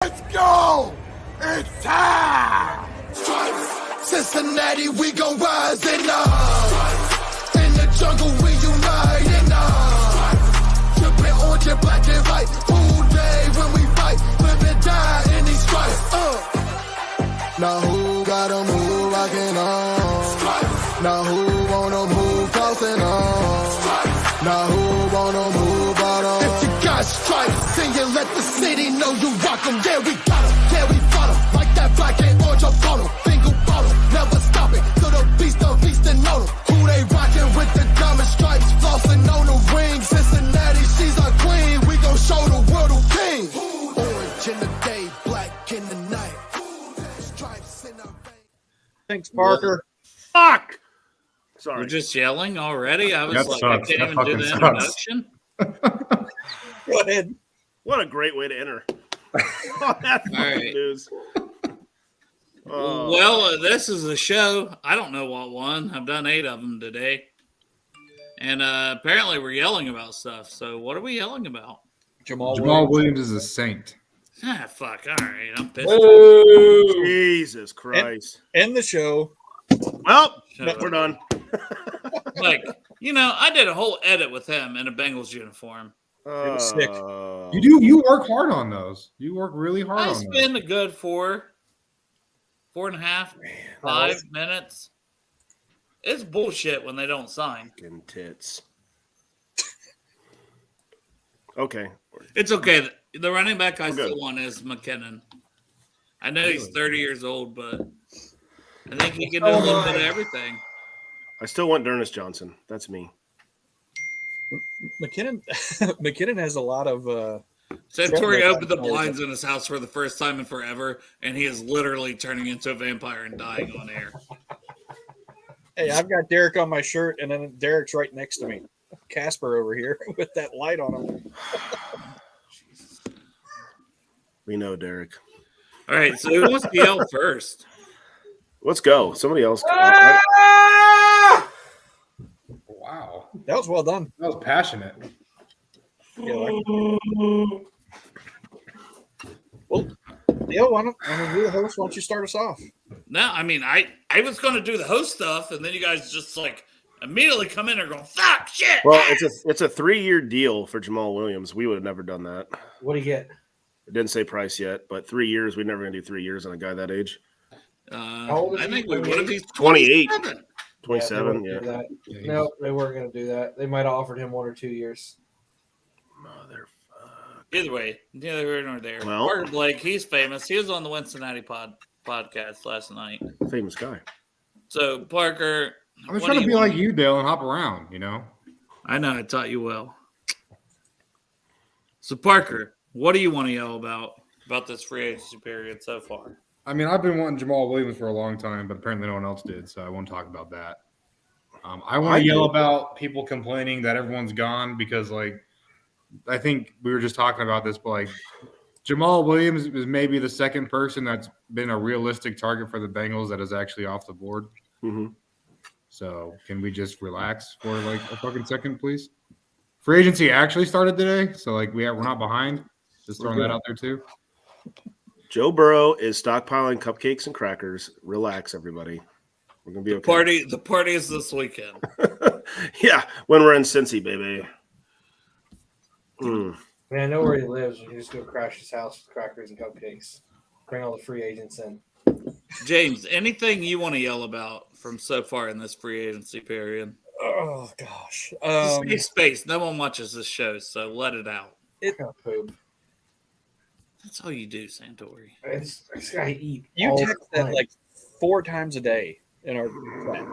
Let's go! It's time! Cincinnati, we gon' rise and up. In the jungle, we unite and up. Trippin' orange and black and white. All day when we fight. Live and die in these stripes. Now who got 'em, who rockin' on? Now who wanna move crossing on? Now who wanna move out on? If you got stripes, then you let the city know you rock 'em. Yeah, we got 'em, yeah, we fought 'em. Like that black and orange up on 'em. Finger bottle, never stop it. To the beast and know 'em. Who they rockin' with the diamond stripes, flossing on the ring. Cincinnati, she's our queen. We gon' show the world who king. Orange in the day, black in the night. Stripes in our veins. Thanks, Parker. Fuck! Sorry. We're just yelling already. I was That like, sucks. I can't That even do the fucking sucks. introduction. Go ahead. What a great way to enter. Oh, that's All fucking right. news. Oh. Well, this is a show. I don't know what one. I've done 8 of them today. And apparently we're yelling about stuff. So what are we yelling about? Jamal Williams is a saint. Ah, fuck. All right. I'm pissed. Woo! Jesus Christ. End the show. Well, Shut we're up. done. Like, I did a whole edit with him in a Bengals uniform. was sick. You work hard on those. You work really hard I on those. spend a good 4.5, 5 minutes. It's bullshit when they don't sign. Fucking tits. Okay. It's okay. The running back I We're good. still want is McKinnon. I know he's 30 years old, but I think he can do a little bit of everything. I still want Dernis Johnson. That's me. McKinnon has a lot of Santori opened the blinds in his house for the first time in forever, and he is literally turning into a vampire and dying on air. Hey, I've got Derek on my shirt, and then Derek's right next to me. Casper over here with that light on him. We know, Derek. All right, so who wants to yell first? Let's go. Somebody else. Wow. That was well done. That was passionate. Yeah, well, Neil, you're the host. Why don't you start us off? No, I mean, I was going to do the host stuff, and then you guys just like immediately come in and go, fuck, shit. Well, it's a 3-year deal for Jamal Williams. We would have never done that. What do you get? It didn't say price yet, but 3 years. We're never going to do 3 years on a guy that age. old is I he? think we would have. He's 28. 27. 27, Yeah, yeah. they wouldn't do that. No, they weren't going to do that. They might have offered him 1 or 2 years. Motherfucker. Either way, neither here nor there. Well- Parker Blake, he's famous. He was on the Cincinnati podcast last night. Famous guy. So, Parker, I'm just what trying do to be you like want? you, Dale, and hop around, I know, I taught you well. So, Parker, what do you want to yell about this free agency period so far? I mean, I've been wanting Jamal Williams for a long time, but apparently no one else did, so I won't talk about that. I want to yell about people complaining that everyone's gone because, I think we were just talking about this, but, Jamal Williams is maybe the second person that's been a realistic target for the Bengals that is actually off the board. Mm-hmm. So can we just relax for, a fucking second, please? Free agency actually started today, so, we're not behind. Just throwing that out there, too. Joe Burrow is stockpiling cupcakes and crackers. Relax, everybody. We're gonna be okay. The party is this weekend. Yeah, when we're in Cincy, baby. I mean, I know where he lives. We can just go crash his house with crackers and cupcakes. Bring all the free agents in. James, anything you want to yell about from so far in this free agency period? Oh gosh. Space. No one watches this show, so let it out. Oh, poop. That's all you do, Santori. I just gotta eat. You all the text that time. 4 times a day in our chat.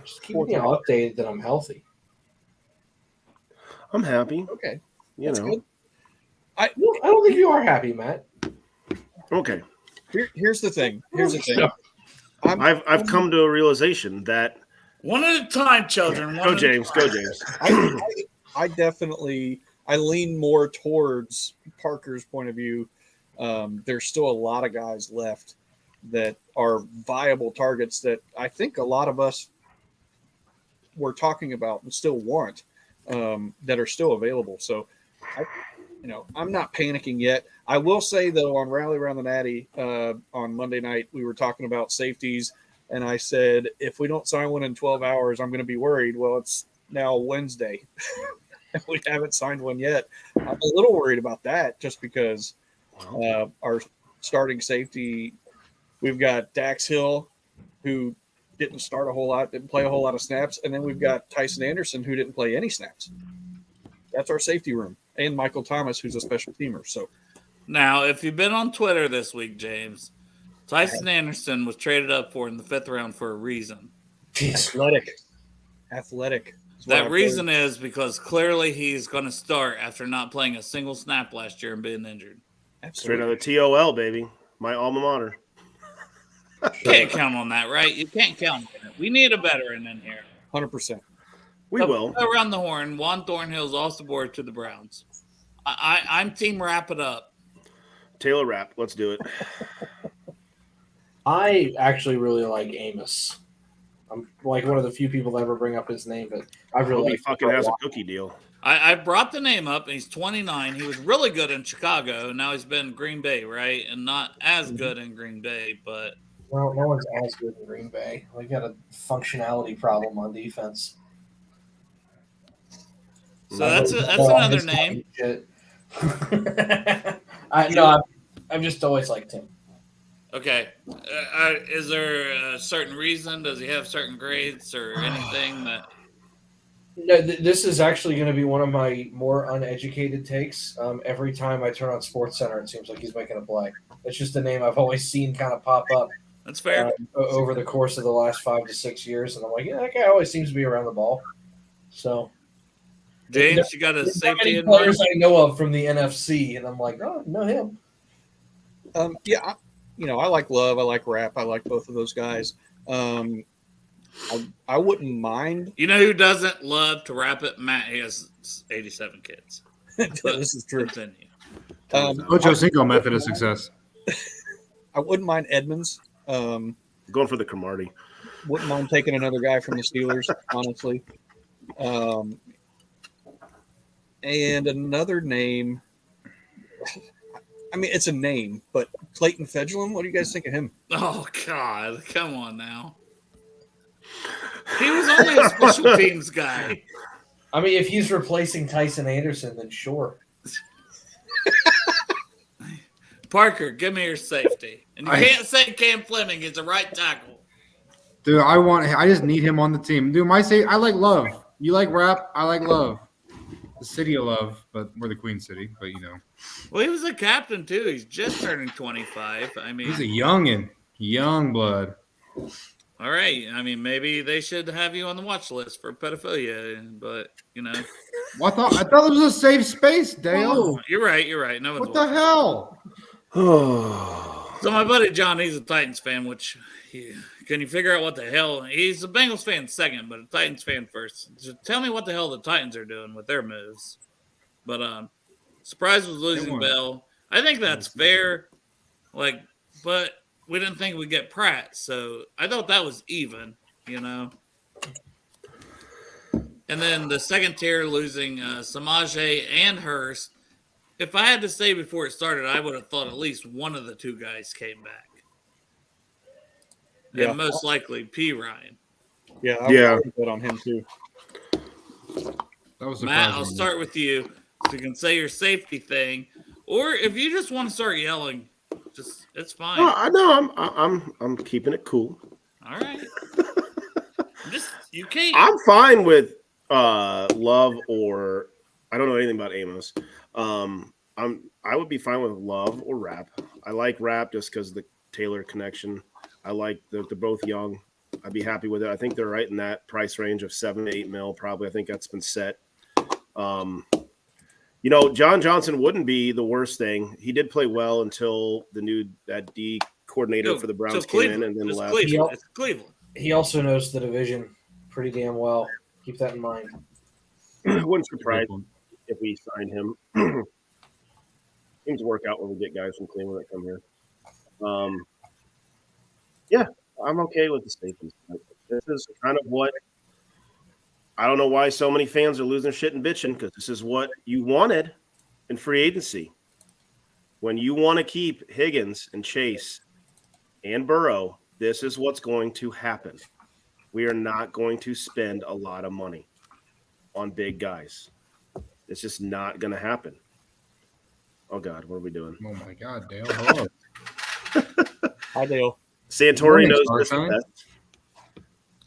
Just keep me updated that I'm healthy. I'm happy. Okay. You That's know. good. I don't think you are happy, Matt. Okay. Here's the thing. I've come to a realization that One at a time, children. go James. I definitely lean more towards Parker's point of view. There's still a lot of guys left that are viable targets that I think a lot of us were talking about and still want that are still available. So I'm not panicking yet. I will say though, on Rally Around the Natty on Monday night, we were talking about safeties, and I said if we don't sign one in 12 hours, I'm going to be worried. Well, it's now Wednesday, and we haven't signed one yet. I'm a little worried about that, just because our starting safety, we've got Dax Hill, who didn't start a whole lot, didn't play a whole lot of snaps, and then we've got Tyson Anderson, who didn't play any snaps. That's our safety room. And Michael Thomas, who's a special teamer. So Now, if you've been on Twitter this week, James, Tyson Anderson was traded up for in the 5th round for a reason. athletic. Is what That I've reason is because clearly he's going to start after not playing a single snap last year and being injured. heard. Straight Absolutely. out of TOL, baby. My alma mater. Can't count on that, right? You can't count on it. We need a veteran in here. 100%. We So will. go around the horn. Juan Thornhill's off the board to the Browns. I'm team wrap it up. Taylor Rapp. Let's do it. I actually really like Amos. I'm like one of the few people that ever bring up his name, but I I hope really he like fucking has a cookie deal. I brought the name up, and he's 29. He was really good in Chicago. Now he's been in Green Bay, right? And not as good in Green Bay, but No one's as good in Green Bay. We got a functionality problem on defense. so that's another name. Shit. I've just always liked him. Okay. Is there a certain reason? Does he have certain grades or anything that? No, this is actually going to be one of my more uneducated takes. Every time I turn on Sports Center, it seems like he's making a play. It's just a name I've always seen kind of pop up That's fair. over the course of the last 5 to 6 years, and I'm like, yeah, that guy always seems to be around the ball. So, James, you got a there's not safety many in mind? players I know of from the NFC, and I'm like, oh, know him. Yeah, I like Love. I like Rapp. I like both of those guys. I wouldn't mind. You know who doesn't love to wrap it? Matt. He has 87 kids. This is true. Continue. Ocho Cinco method of success. I wouldn't mind Edmonds. Going for the Cromartie. Wouldn't mind taking another guy from the Steelers, honestly. And another name. I mean, it's a name, but Clayton Fedulum. What do you guys think of him? Oh God! Come on now. He was only a special teams guy. I mean, if he's replacing Tyson Anderson, then sure. Parker, give me your safety. And you can't say Cam Fleming is a right tackle. Dude, I just need him on the team. Dude, I like Love. You like Rap? I like Love. The city of Love, but we're the Queen City, but Well, he was a captain too. He's just turning 25. I mean, he's a young blood. all right. I mean, maybe they should have you on the watch list for pedophilia, but Well, I thought it was a safe space, Dale. Oh, you're right. No one's What the watching. hell? So my buddy John, he's a Titans fan, which can you figure out what the hell? He's a Bengals fan second, but a Titans fan first. So tell me what the hell the Titans are doing with their moves. But surprise was losing Bell. I think that's fair. But we didn't think we'd get Pratt, so I thought that was even, And then the second tier losing Samaje and Hurst. If I had to say before it started, I would have thought at least one of the two guys came back. Yeah. And most likely P. Ryan. Yeah, I would put on him too. That was Matt, I'll surprising. start with you. So you can say your safety thing. Or if you just want to start yelling, it's fine. No, I'm keeping it cool. All right. You can't. I'm fine with Love, or I don't know anything about Amos. I would be fine with Love or Rap. I like Rap just because the Taylor connection. I like they're both young. I'd be happy with it. I think they're right in that price range of $7 to $8 mil. Probably, I think that's been set. John Johnson wouldn't be the worst thing. He did play well until that D coordinator for the Browns came in and then left. It's Cleveland. He also knows the division pretty damn well. Keep that in mind. It wouldn't surprise me if we signed him. Seems to work out when we get guys from Cleveland that come here. Yeah, I'm okay with the safeties. This is kind of what I don't know why so many fans are losing shit and bitching, because this is what you wanted in free agency. When you want to keep Higgins and Chase and Burrow, this is what's going to happen. We are not going to spend a lot of money on big guys. It's just not going to happen. Oh, God, what are we doing? Oh, my God, Dale. Hello. Hi, Dale. Santori Morning, knows this Starshine. best.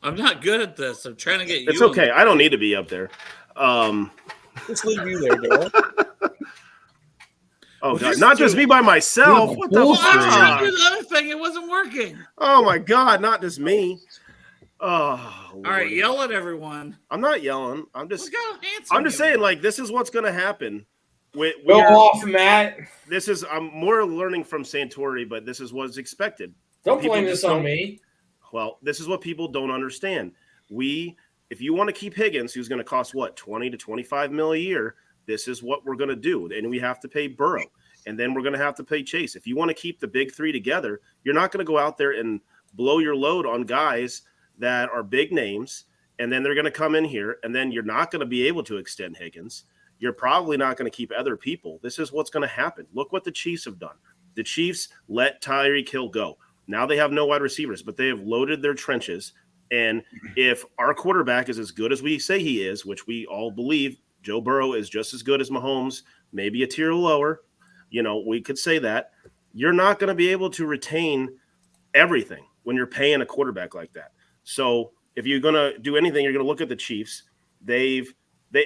I'm not good at this. I'm trying to get you. It's okay. I don't need to be up there. Let's leave you there, Dale. Oh, Well, God. just Not just do- me by myself. Good What the bullshit. Well, I was trying to fuck? do the other thing. It wasn't working. Oh, my God. Not just me. Oh, All right, Lordy. yell at everyone. I'm not yelling. I'm just Look how handsome. I'm just you saying, are. like, this is what's going to happen. We Go are, off, Matt. this is, I'm more learning from Santori, but this is what's expected. Don't People blame just this on don't- me. Well, this is what people don't understand. If you want to keep Higgins, who's going to cost what, 20 to 25 mil a year, this is what we're going to do. And we have to pay Burrow. And then we're going to have to pay Chase. If you want to keep the big three together, you're not going to go out there and blow your load on guys that are big names. And then they're going to come in here, and then you're not going to be able to extend Higgins. You're probably not going to keep other people. This is what's going to happen. Look what the Chiefs have done. The Chiefs let Tyreek Hill go. Now they have no wide receivers, but they have loaded their trenches. And if our quarterback is as good as we say he is, which we all believe, Joe Burrow is just as good as Mahomes, maybe a tier lower, we could say that. You're not going to be able to retain everything when you're paying a quarterback like that. So if you're going to do anything, you're going to look at the Chiefs. They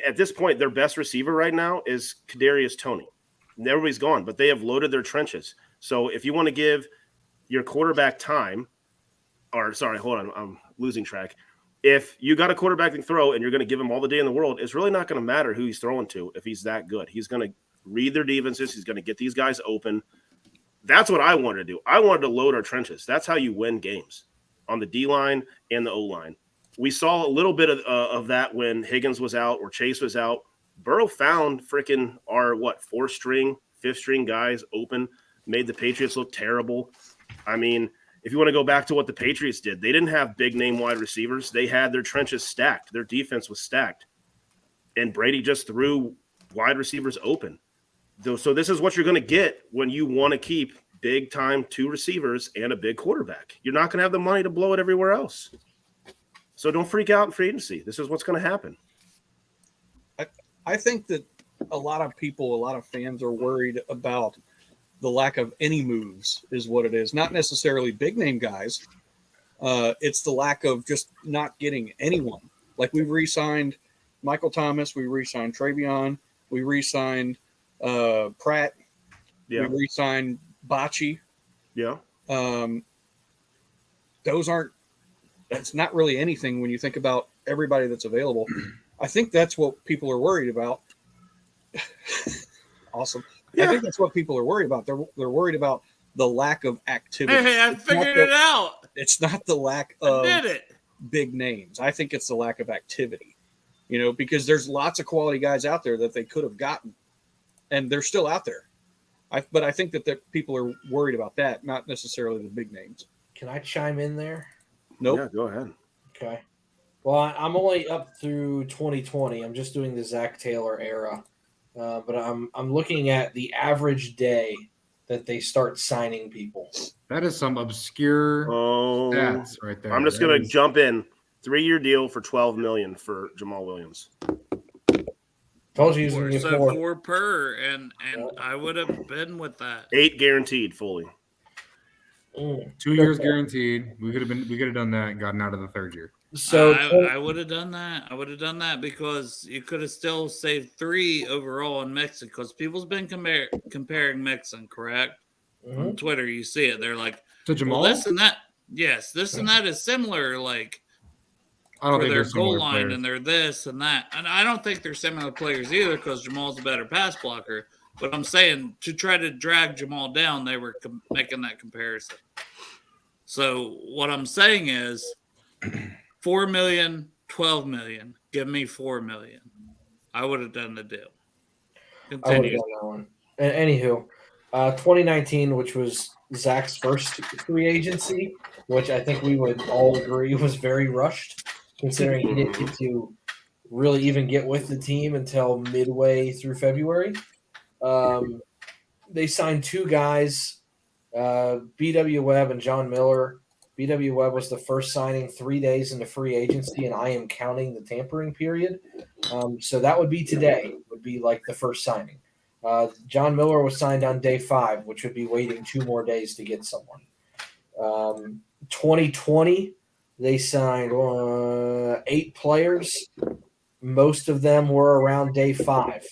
at this point, their best receiver right now is Kadarius Toney. Everybody's gone, but they have loaded their trenches. So if you want to give your quarterback time, I'm losing track. If you got a quarterback to throw and you're going to give him all the day in the world, it's really not going to matter who he's throwing to if he's that good. He's going to read their defenses. He's going to get these guys open. That's what I wanted to do. I wanted to load our trenches. That's how you win games on the D-line and the O-line. We saw a little bit of that when Higgins was out or Chase was out. Burrow found freaking our, 4-string, 5th-string guys open, made the Patriots look terrible. I mean, if you want to go back to what the Patriots did, they didn't have big-name wide receivers. They had their trenches stacked. Their defense was stacked. And Brady just threw wide receivers open. So this is what you're going to get when you want to keep big-time 2 receivers and a big quarterback. You're not going to have the money to blow it everywhere else. So don't freak out in free agency. This is what's going to happen. I think that a lot of fans are worried about the lack of any moves is what it is. Not necessarily big name guys. It's the lack of just not getting anyone. Like we re-signed Michael Thomas. We re-signed Travion. We re-signed Pratt. Yeah. We re-signed Bocce. Yeah. That's not really anything when you think about everybody that's available. I think that's what people are worried about. Awesome. Yeah. I think that's what people are worried about. They're worried about the lack of activity. Hey, I figured it out. It's not the lack I of did it. big names. I think it's the lack of activity. Because there's lots of quality guys out there that they could have gotten, and they're still out there. But I think that people are worried about that, not necessarily the big names. Can I chime in there? Nope. Yeah, go ahead. Okay. Well, I'm only up through 2020. I'm just doing the Zach Taylor era, but I'm looking at the average day that they start signing people. That is some obscure Oh, stats right there. I'm just That going to is- jump in. 3-year deal for $12 million for Jamal Williams. Told you he was going to get So 4. 4 per, and I would have been with that. 8 guaranteed fully. 2 years guaranteed. We could have done that and gotten out of the 3rd year. So I would have done that. I would have done that because you could have still saved 3 overall in Mixon because people's been comparing Mixon, correct? On Twitter, you see it. They're like, To Jamal, well, this and that. Yes, this and that is similar, like I don't for think their they're goal similar line, players. and they're this and that. And I don't think they're similar players either because Jamal's a better pass blocker. But I'm saying to try to drag Jamal down, they were making that comparison. So what I'm saying is 4 million, 12 million. Give me 4 million. I would have done the deal. I would have Continue. done that one. Anywho, 2019, which was Zach's first free agency, which I think we would all agree was very rushed, considering he didn't get to really even get with the team until midway through February. They signed 2 guys, B.W. Webb and John Miller. B.W. Webb was the first signing 3 days into free agency, and I am counting the tampering period. So that would be today, would be like the first signing. John Miller was signed on day 5, which would be waiting 2 more days to get someone. 2020, they signed 8 players. Most of them were around day 5.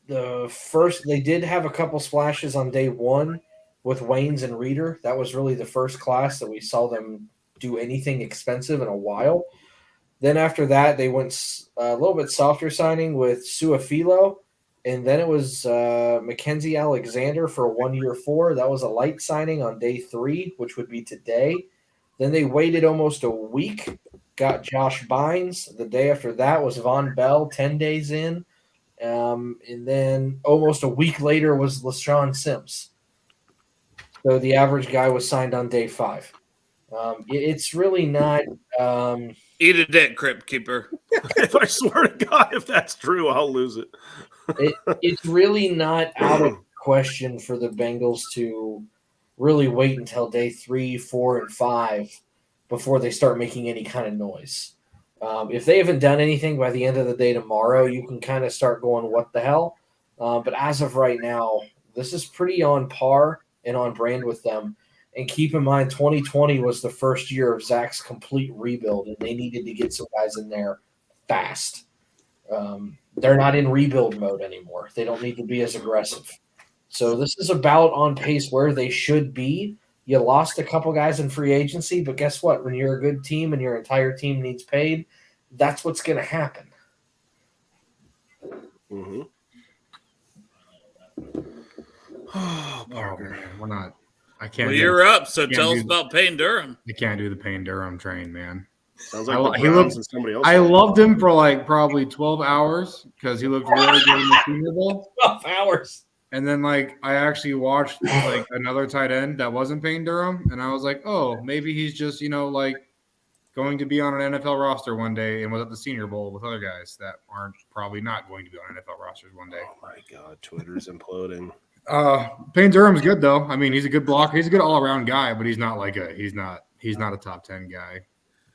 They did have a couple splashes on day 1 with Waynes and Reeder. That was really the first class that we saw them do anything expensive in a while. Then after that, they went a little bit softer signing with Suafilo, and then it was Mackenzie Alexander for a 1-year 4. That was a light signing on day 3, which would be today. Then they waited almost a week, got Josh Bynes. The day after that was Von Bell, 10 days in. And then almost a week later was LaShawn Sims. So the average guy was signed on day 5. It's really not. Eat a dick, Crypt Keeper. If I swear to God, if that's true, I'll lose it. It's really not out of question for the Bengals to really wait until day 3, 4, and 5 before they start making any kind of noise. If they haven't done anything by the end of the day tomorrow, you can kind of start going, what the hell? But as of right now, this is pretty on par and on brand with them. And keep in mind, 2020 was the first year of Zach's complete rebuild, and they needed to get some guys in there fast. They're not in rebuild mode anymore. They don't need to be as aggressive. So this is about on pace where they should be. You lost a couple guys in free agency, but guess what? When you're a good team and your entire team needs paid, that's what's going to happen. Mm-hmm. Oh, Parker, we're not. I can't. Well, you're up, so tell us about Payne Durham. You can't do the Payne Durham train, man. Sounds like the Browns and somebody else. I loved him for like probably 12 hours because he looked really good in the Senior Bowl. 12 hours. And then like I actually watched like another tight end that wasn't Payne Durham, and I was like, oh, maybe he's just like going to be on an NFL roster one day and was at the Senior Bowl with other guys that aren't probably not going to be on NFL rosters one day. Oh my God, Twitter's imploding. Payne Durham's good though. I mean, he's a good blocker. He's a good all-around guy, but he's not a top 10 guy.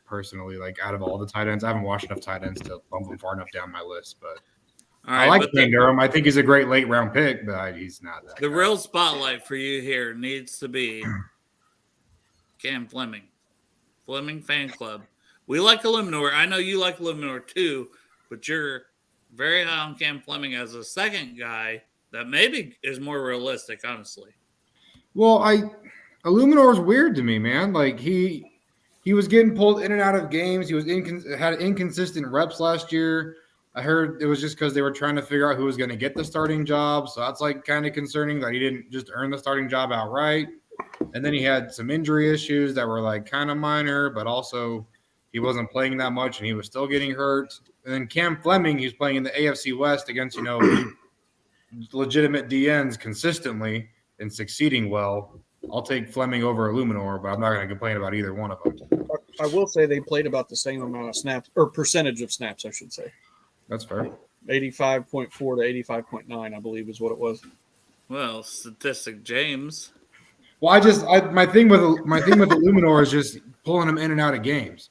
Personally, like out of all the tight ends, I haven't watched enough tight ends to bump him far enough down my list. But I like Payne Durham. I think he's a great late round pick, but he's not that. The real spotlight for you here needs to be Cam Fleming. Fleming fan club. We like Illuminor. I know you like Illuminor too, but you're very high on Cam Fleming as a second guy that maybe is more realistic, honestly. Well, Illuminor is weird to me, man. Like he was getting pulled in and out of games. He was had inconsistent reps last year. I heard it was just because they were trying to figure out who was going to get the starting job. So that's like kind of concerning that he didn't just earn the starting job outright. And then he had some injury issues that were like kind of minor, but also he wasn't playing that much and he was still getting hurt. And then Cam Fleming, he's playing in the AFC West against, legitimate DNs consistently and succeeding well. I'll take Fleming over Illuminor, but I'm not going to complain about either one of them. I will say they played about the same amount of snaps, or percentage of snaps, I should say. That's fair. 85.4 to 85.9, I believe, is what it was. Well, statistic James. Well, my thing with Illuminor is just pulling him in and out of games.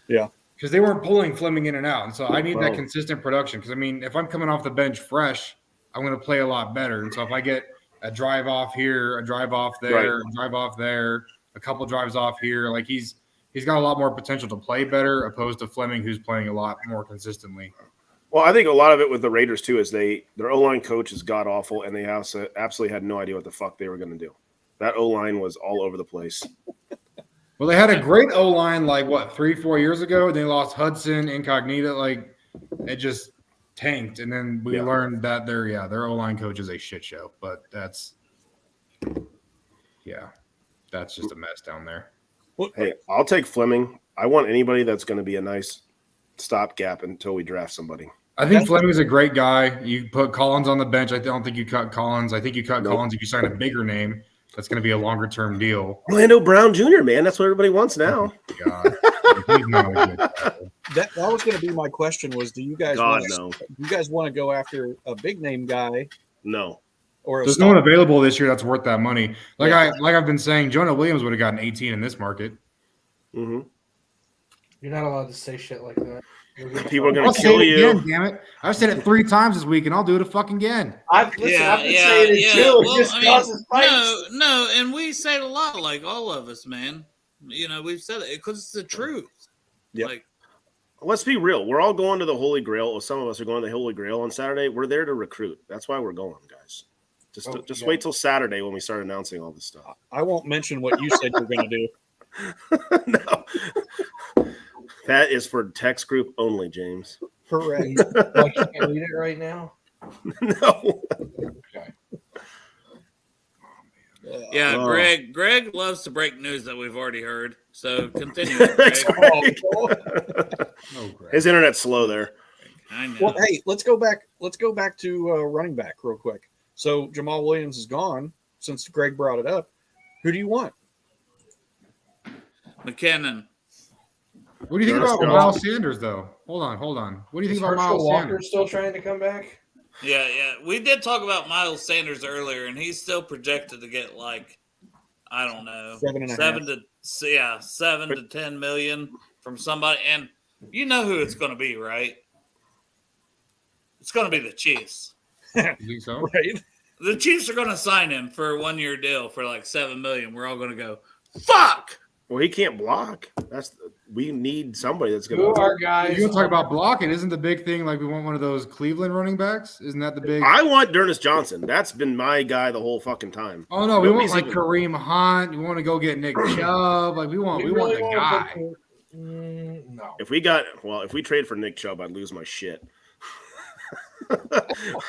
Yeah. Because they weren't pulling Fleming in and out. And so I need that consistent production. Because, I mean, if I'm coming off the bench fresh, I'm going to play a lot better. And so if I get a drive off here, a drive off there, a drive off there, a couple drives off here, like he's got a lot more potential to play better opposed to Fleming, who's playing a lot more consistently. Well, I think a lot of it with the Raiders, too, is their O-line coach is god-awful, and they absolutely had no idea what the fuck they were going to do. That O-line was all over the place. Well, they had a great O-line 3-4 years ago. They lost Hudson, Incognito. Like, it just tanked. And then we learned that their O-line coach is a shit show. But that's just a mess down there. Hey, I'll take Fleming. I want anybody that's going to be a nice stopgap until we draft somebody. I think Fleming's a great guy. You put Collins on the bench. I don't think you cut Collins. I think you cut Collins if you sign a bigger name. That's going to be a longer-term deal. Orlando Brown Jr., man. That's what everybody wants now. God. He's not a good guy. That was going to be my question. Was do you guys God, want no. you guys want to go after a big name guy No. or a There's star? no one available this year that's worth that money. Yeah. I've been saying, Jonah Williams would have gotten 18 in this market. Mm-hmm. You're not allowed to say shit like that. People are going I'll to say kill it you. again, damn it! I've said it 3 times this week, and I'll do it fucking again. I've been saying it too. It just causes fights. No, and we say it a lot, like all of us, man. You know, we've said it because it's the truth. Yep. Like, Let's be real. We're all going to the Holy Grail. Or some of us are going to the Holy Grail on Saturday. We're there to recruit. That's why we're going, guys. Just wait till Saturday when we start announcing all this stuff. I won't mention what you said you're going to do. No. That is for text group only, James. Correct. I can't read it right now. No. Okay. yeah, Oh. Greg loves to break news that we've already heard. So continue, That's Greg. right. Oh, great. His internet's slow there. I know. Well, hey, let's go back to running back real quick. So Jamal Williams is gone since Greg brought it up. Who do you want? McKinnon. What do you think Let's about go. Miles Sanders, though? Hold on. What do you Is think about Herschel Miles Walker Sanders? still trying to come back? Yeah. We did talk about Miles Sanders earlier, and he's still projected to get like, I don't know, 7.5. 7 to 10 million from somebody. And you know who it's going to be, right? It's going to be the Chiefs. You think so? Right. The Chiefs are going to sign him for a 1-year deal for like 7 million. We're all going to go, fuck. Well, he can't block. We need somebody that's going Who to. are guys? If you want to talk about blocking, isn't the big thing like we want one of those Cleveland running backs? Isn't that the big? I want Dernis Johnson. That's been my guy the whole fucking time. Oh no, we want Nobody's like even- Kareem Hunt. We want to go get Nick Chubb. Like we want the guy. No. If we trade for Nick Chubb, I'd lose my shit.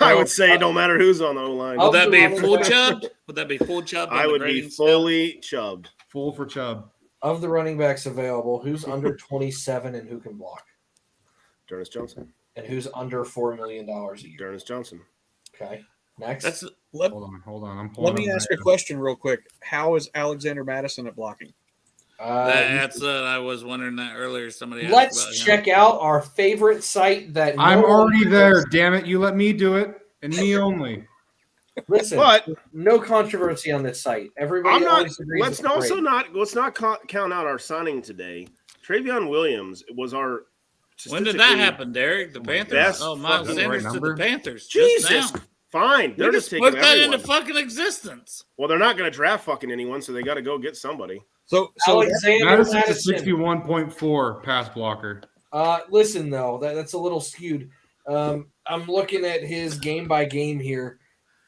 I would say no matter who's on the O line. Oh, Would that be running full back. chubbed? Would that be full chubbed? I on the would be grading scale? fully chubbed. Full for Chubb. Of the running backs available, who's under 27 and who can block? Dernis Johnson. And who's under $4 million a year? Dernis Johnson. Okay. Next. That's Let, Hold on. I'm pulling. let me up ask my- a question real quick. How is Alexander Madison at blocking? that's I was wondering that earlier. Somebody asked let's about him. check out our favorite site that I'm no one already knows. there. Damn it! You let me do it, and me only. Listen, But no controversy on this site. Everybody I'm not. always agrees Let's it's also great. not count out our signing today. Travion Williams was our. When did that statistically happen, Derek? The Panthers. best Oh, Miles fucking Sanders right to the number. Panthers. Jesus, Just now. fine. They're We just just taking put that everyone. into fucking existence. Well, they're not going to draft fucking anyone, so they got to go get somebody. So Alexander Madison's a Madison. 61.4 pass blocker. Listen though, that's a little skewed. I'm looking at his game by game here.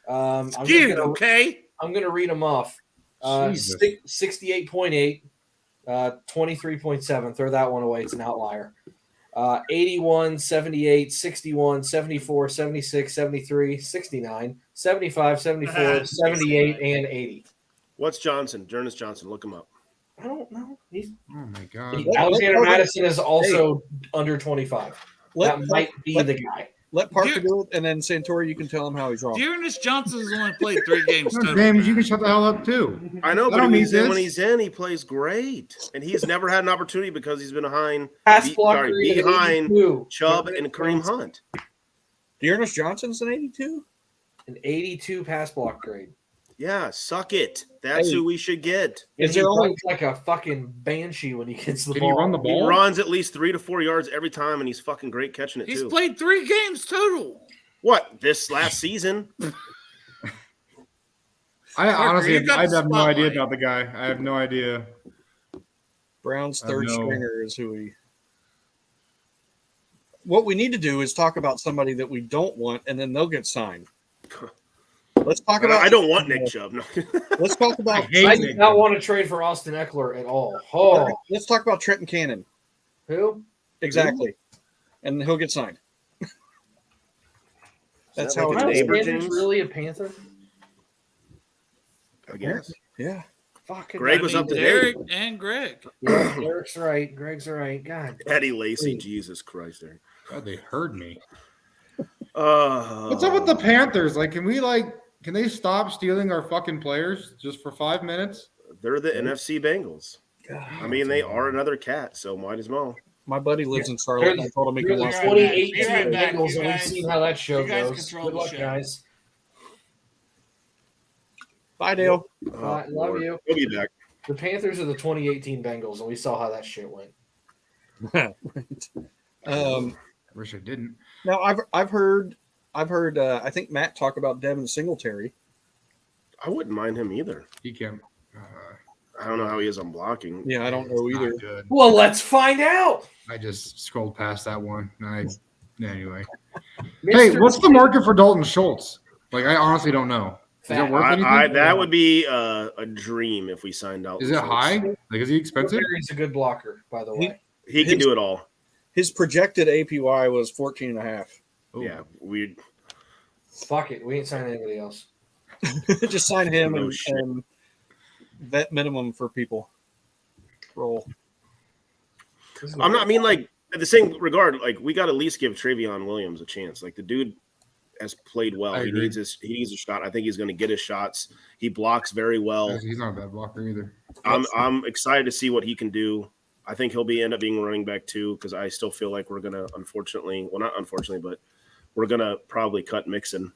Dude, okay. I'm gonna read them off. Jesus. 68.8, 23.7. Throw that one away. It's an outlier. 81, 78, 61, 74, 76, 73, 69, 75, 74, 78, and 80. What's Johnson? Dernis Johnson. Look him up. I don't know. Oh my god. Alexander Madison is also under 25. let, That might be let- the guy. let Parker Dude. do it, and then Santori, you can tell him how he's wrong. Dearness Johnson's only played 3 games total. James, you can shut the hell up too. I know, I but don't when need he's in, this. when he's in, he plays great, and he's never had an opportunity because he's been behind Pass blocker behind 82. Chubb and Kareem Hunt. Dearness Johnson's an 82. An 82 pass block grade. Yeah, suck it. That's Hey. who we should get. And Is he there only- runs like a fucking banshee when he gets the Can ball. he run the He ball? runs at least 3 to 4 yards every time, and he's fucking great catching it He's too. played 3 games total. What, this last season? I honestly, you got I the have no idea spotlight. about the guy. I have no idea. Brown's I third know. stringer is who we. What we need to do is talk about somebody that we don't want, and then they'll get signed. Let's talk about. I don't want Nick Chubb. No. Let's talk I about. hate I Nick do not Chubb. want to trade for Austin Eckler at all. Oh, Let's talk about Trenton Cannon. who? Exactly, and he'll get signed. That's that how like it's a Miles neighbor, Sanders James? really a Panther? I guess. Yeah. Fucking Greg was up to date. Derek and Greg. Yeah, Derek's right. Greg's right. God. Eddie Lacy, Jesus Christ. There. God, they heard me. Uh, What's up with the Panthers? Like, can they stop stealing our fucking players just for 5 minutes? They're the NFC Bengals. I mean, they are another cat, so might as well. My buddy lives in They're Charlotte. And I told him he They're can the watch Be right back. 2018 Be right back, Bengals, you and we've guys. seen how that show You guys goes. control Good the luck, show. guys. Bye, Dale. Love Lord. you. We'll be back. The Panthers are the 2018 Bengals, and we saw how that shit went. Um, I wish I didn't. now I've heard I think Matt talk about Devin Singletary. I wouldn't mind him either. He can. I don't know how he is on blocking. Yeah, I don't know Not either. good. Well, let's find out. I just scrolled past that one. Anyway. Mr. Hey, what's the market for Dalton Schultz? Like, I honestly don't know. Is it Fat. worth anything? That would be a dream if we signed out. Is it high? Like, is he expensive? He's a good blocker, by the way. He can do it all. His projected APY was 14.5. Ooh. Yeah, we. Fuck it. We ain't signing anybody else. Just sign him No and, shit. and vet minimum for people. Roll. I'm not. I mean, like at the same regard, like we got to at least give Travion Williams a chance. Like the dude has played well. I He agree. needs a shot. I think he's going to get his shots. He blocks very well. He's not a bad blocker either. I'm excited to see what he can do. I think he'll end up being running back too, because I still feel like we're gonna but we're gonna probably cut Mixon,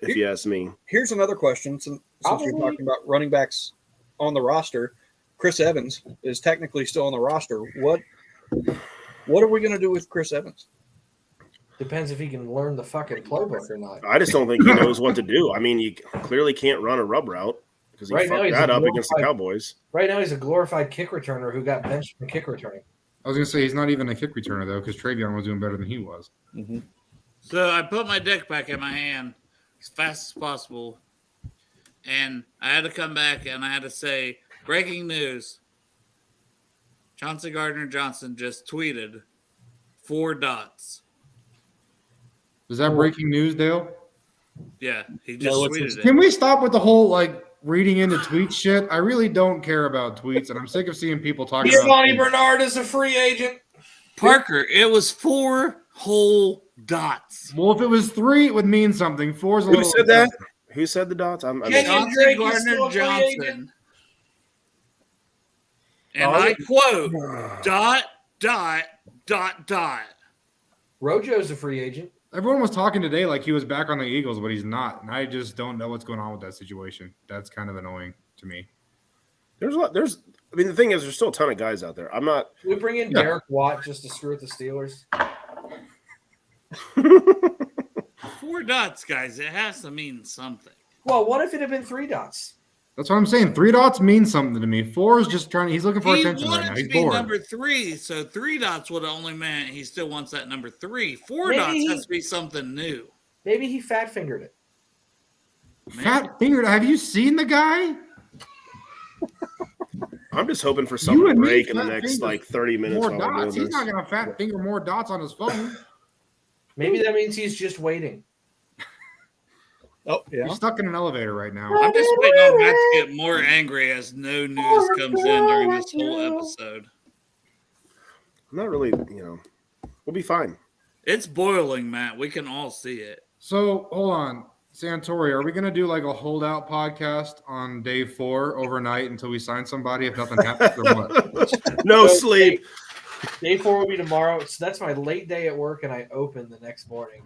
if you ask me. Here's another question. Since you're talking about running backs on the roster, Chris Evans is technically still on the roster. What are we going to do with Chris Evans? Depends if he can learn the fucking playbook or not. I just don't think he knows what to do. I mean, you clearly can't run a rub route because he Right now fucked he's that a up against the glorified- Cowboys. Right now, he's a glorified kick returner who got benched for kick returning. I was going to say he's not even a kick returner, though, because Travion was doing better than he was. So I put my deck back in my hand as fast as possible, and I had to come back and I had to say, breaking news. Chauncey Gardner-Johnson just tweeted 4 dots. Is that breaking news, Dale? Yeah, he just No, it's tweeted it. Can we stop with the whole, like, reading into tweet shit? I really don't care about tweets, and I'm sick of seeing people talking Giovanni about Bernard is a free agent. Parker, it was 4 whole dots. Well, if it was 3, it would mean something. 4 is a Who little said that? Who said the dots? Kenyon Chauncey Drake is still a free Gardner-Johnson. agent. And I quote, dot, dot, dot, dot. Rojo's a free agent. Everyone was talking today like he was back on the Eagles, but he's not. And I just don't know what's going on with that situation. That's kind of annoying to me. There's a lot. I mean, the thing is, there's still a ton of guys out there. I'm not. Can we bring in Yeah. Derek Watt just to screw with the Steelers? 4 dots, guys. It has to mean something. Well, what if it had been 3 dots? That's what I'm saying. 3 dots means something to me. 4 is just trying. He's looking for He attention right wanted now. to He's be bored. number 3, so 3 dots would have only meant he still wants that number 3. 4 Maybe dots he- has to be something new. Maybe he fat fingered it. Fat fingered. Have you seen the guy? I'm just hoping for You something to and me, break in the fat next fingers, like 30 minutes More while we're dots. doing He's this. not going to fat finger more dots on his phone. Maybe that means he's just waiting. Oh, yeah. He's stuck in an elevator right now. I'm just waiting on Matt to get more angry as no news comes in during this whole episode. I'm not really, we'll be fine. It's boiling, Matt. We can all see it. So hold on, Santori, are we going to do like a holdout podcast on day 4 overnight until we sign somebody if nothing happens or what? No So, sleep. Day 4 will be tomorrow. So that's my late day at work, and I open the next morning.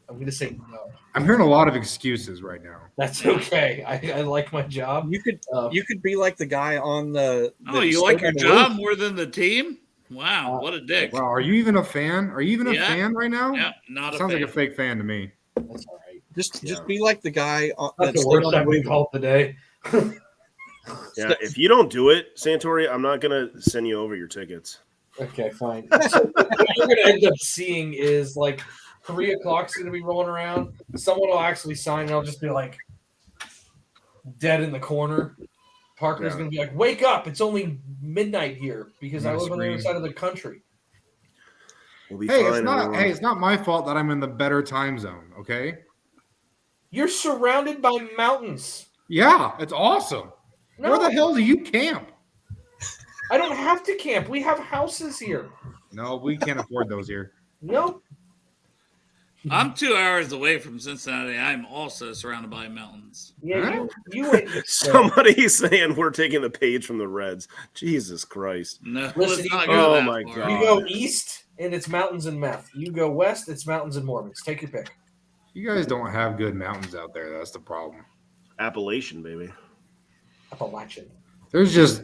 I'm going to say no. I'm hearing a lot of excuses right now. That's okay. I like my job. You could Uh, you could be like the guy on the. Oh, the you like your stove on the job more than the team? Wow, what a dick. Wow, are you even a fan? Are you even a Yeah. fan right now? Yeah, not a Sounds fan. like a fake fan to me. That's all right. Just be like the guy on, That's the stood worst on the time we've window. called today. Yeah, if you don't do it, Santori, I'm not gonna send you over your tickets. Okay, fine. So what you're going to end up seeing is like 3 o'clock's going to be rolling around. Someone will actually sign, and I'll just be like dead in the corner. Parker's Yeah. going to be like, "Wake up! It's only midnight here because I I'm live on the other screaming. side of the country." We'll be Hey, fine. it's not. everyone. Hey, it's not my fault that I'm in the better time zone. Okay. You're surrounded by mountains. Yeah, it's awesome. No, Where the hell do you camp? I don't have to camp. We have houses here. No, we can't afford those here. No, I'm 2 hours away from Cincinnati. I'm also surrounded by mountains. Yeah, you went east. Somebody's saying we're taking the page from the Reds. Jesus Christ. No, Listen, let's not you- go Oh that my far. God. You go east, and it's mountains and meth. You go west, it's mountains and Mormons. Take your pick. You guys don't have good mountains out there. That's the problem. Appalachian, baby. Appalachian. There's just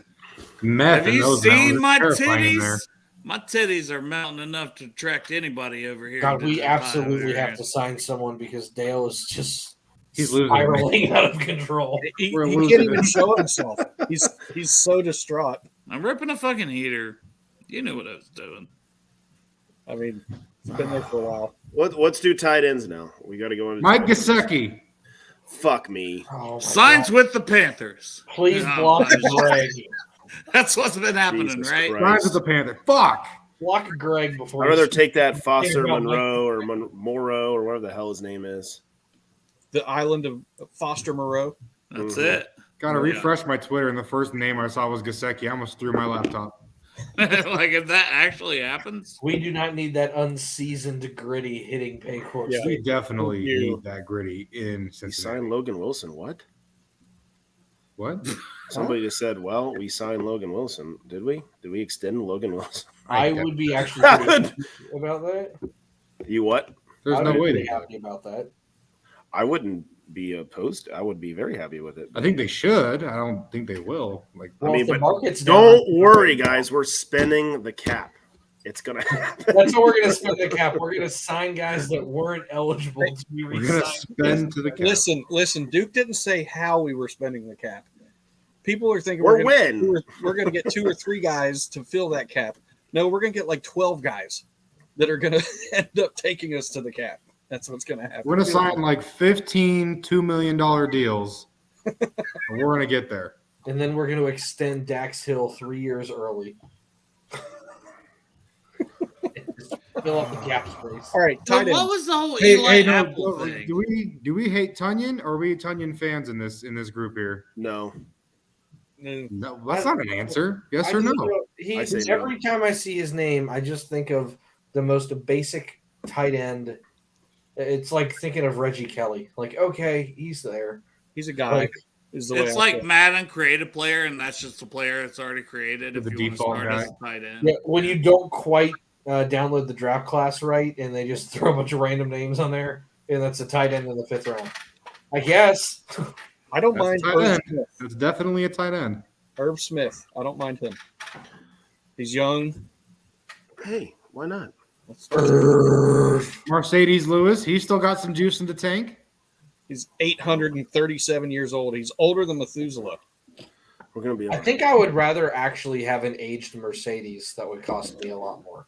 meth Have in you those seen mountains. my It's terrifying in there. titties? My titties are mountain enough to attract anybody over here. God, to we the absolutely pie have to sign someone because Dale is just He's losing. spiraling out of control. He We're can't losing even it. show himself. He's so distraught. I'm ripping a fucking heater. You knew what I was doing. I mean, it's been there for a while. Let's do tight ends now. We got to go into Mike Gesicki. Fuck me. Oh my Signs God. with the Panthers. Please Oh, block my- Greg. That's what's been happening, Jesus right? Christ. Signs with the Panther. Fuck. Block Greg before. I'd rather take that Foster Yeah, Monroe or Morrow or whatever the hell his name is. The island of Foster Moreau. That's Mhm. it. Got to Yeah. refresh my Twitter, and the first name I saw was Gesicki. I almost threw my laptop. Like if that actually happens, We do not need that unseasoned, gritty hitting Paycor. Yeah. We definitely Thank you. need that gritty in He Cincinnati. signed Logan Wilson. What? What? Somebody just said, well, we signed Logan Wilson. Did we? Did we extend Logan Wilson? I would be actually pretty happy about that. You what? There's I no would way be they happy about that. I wouldn't be opposed. I would be very happy with it. I think they should. I don't think they will. Like, Well, mean, if the but market's Don't down, worry, guys. We're spending the cap. It's gonna happen. That's how we're going to spend the cap. We're going to sign guys that weren't eligible to be we're gonna re-signed. spend to the cap. Listen. Duke didn't say how we were spending the cap. People are thinking Or gonna, when. we're going to get 2 or 3 guys to fill that cap. No, we're going to get like 12 guys that are going to end up taking us to the cap. That's what's going to happen. We're gonna sign like 15 $2 million deals. And we're gonna get there. And then we're going to extend Dax Hill 3 years early. Just fill up the cap space. All right, so tight what end. was the whole Hey, Eli no, Apple no, thing? do we hate Tunyon or are we Tunyon fans in this group here? No. No, that's not an answer. Yes I or just no? don't- I say no. every time I see his name, I just think of the most basic tight end. It's like thinking of Reggie Kelly. Like, okay, he's there. He's a guy. Like, Is the way It's I like feel. Madden create a player, and that's just a player that's already created. With If the you want to default start guy. as a tight end, yeah, when you don't quite download the draft class right, and they just throw a bunch of random names on there, and that's a tight end in the 5th round. I guess. I don't That's mind tight Irv end. Smith. It's definitely a tight end. Irv Smith. I don't mind him. He's young. Hey, why not? Mercedes Lewis, he's still got some juice in the tank. He's 837 years old. He's older than Methuselah. We're gonna be. I think I would rather actually have an aged Mercedes that would cost me a lot more.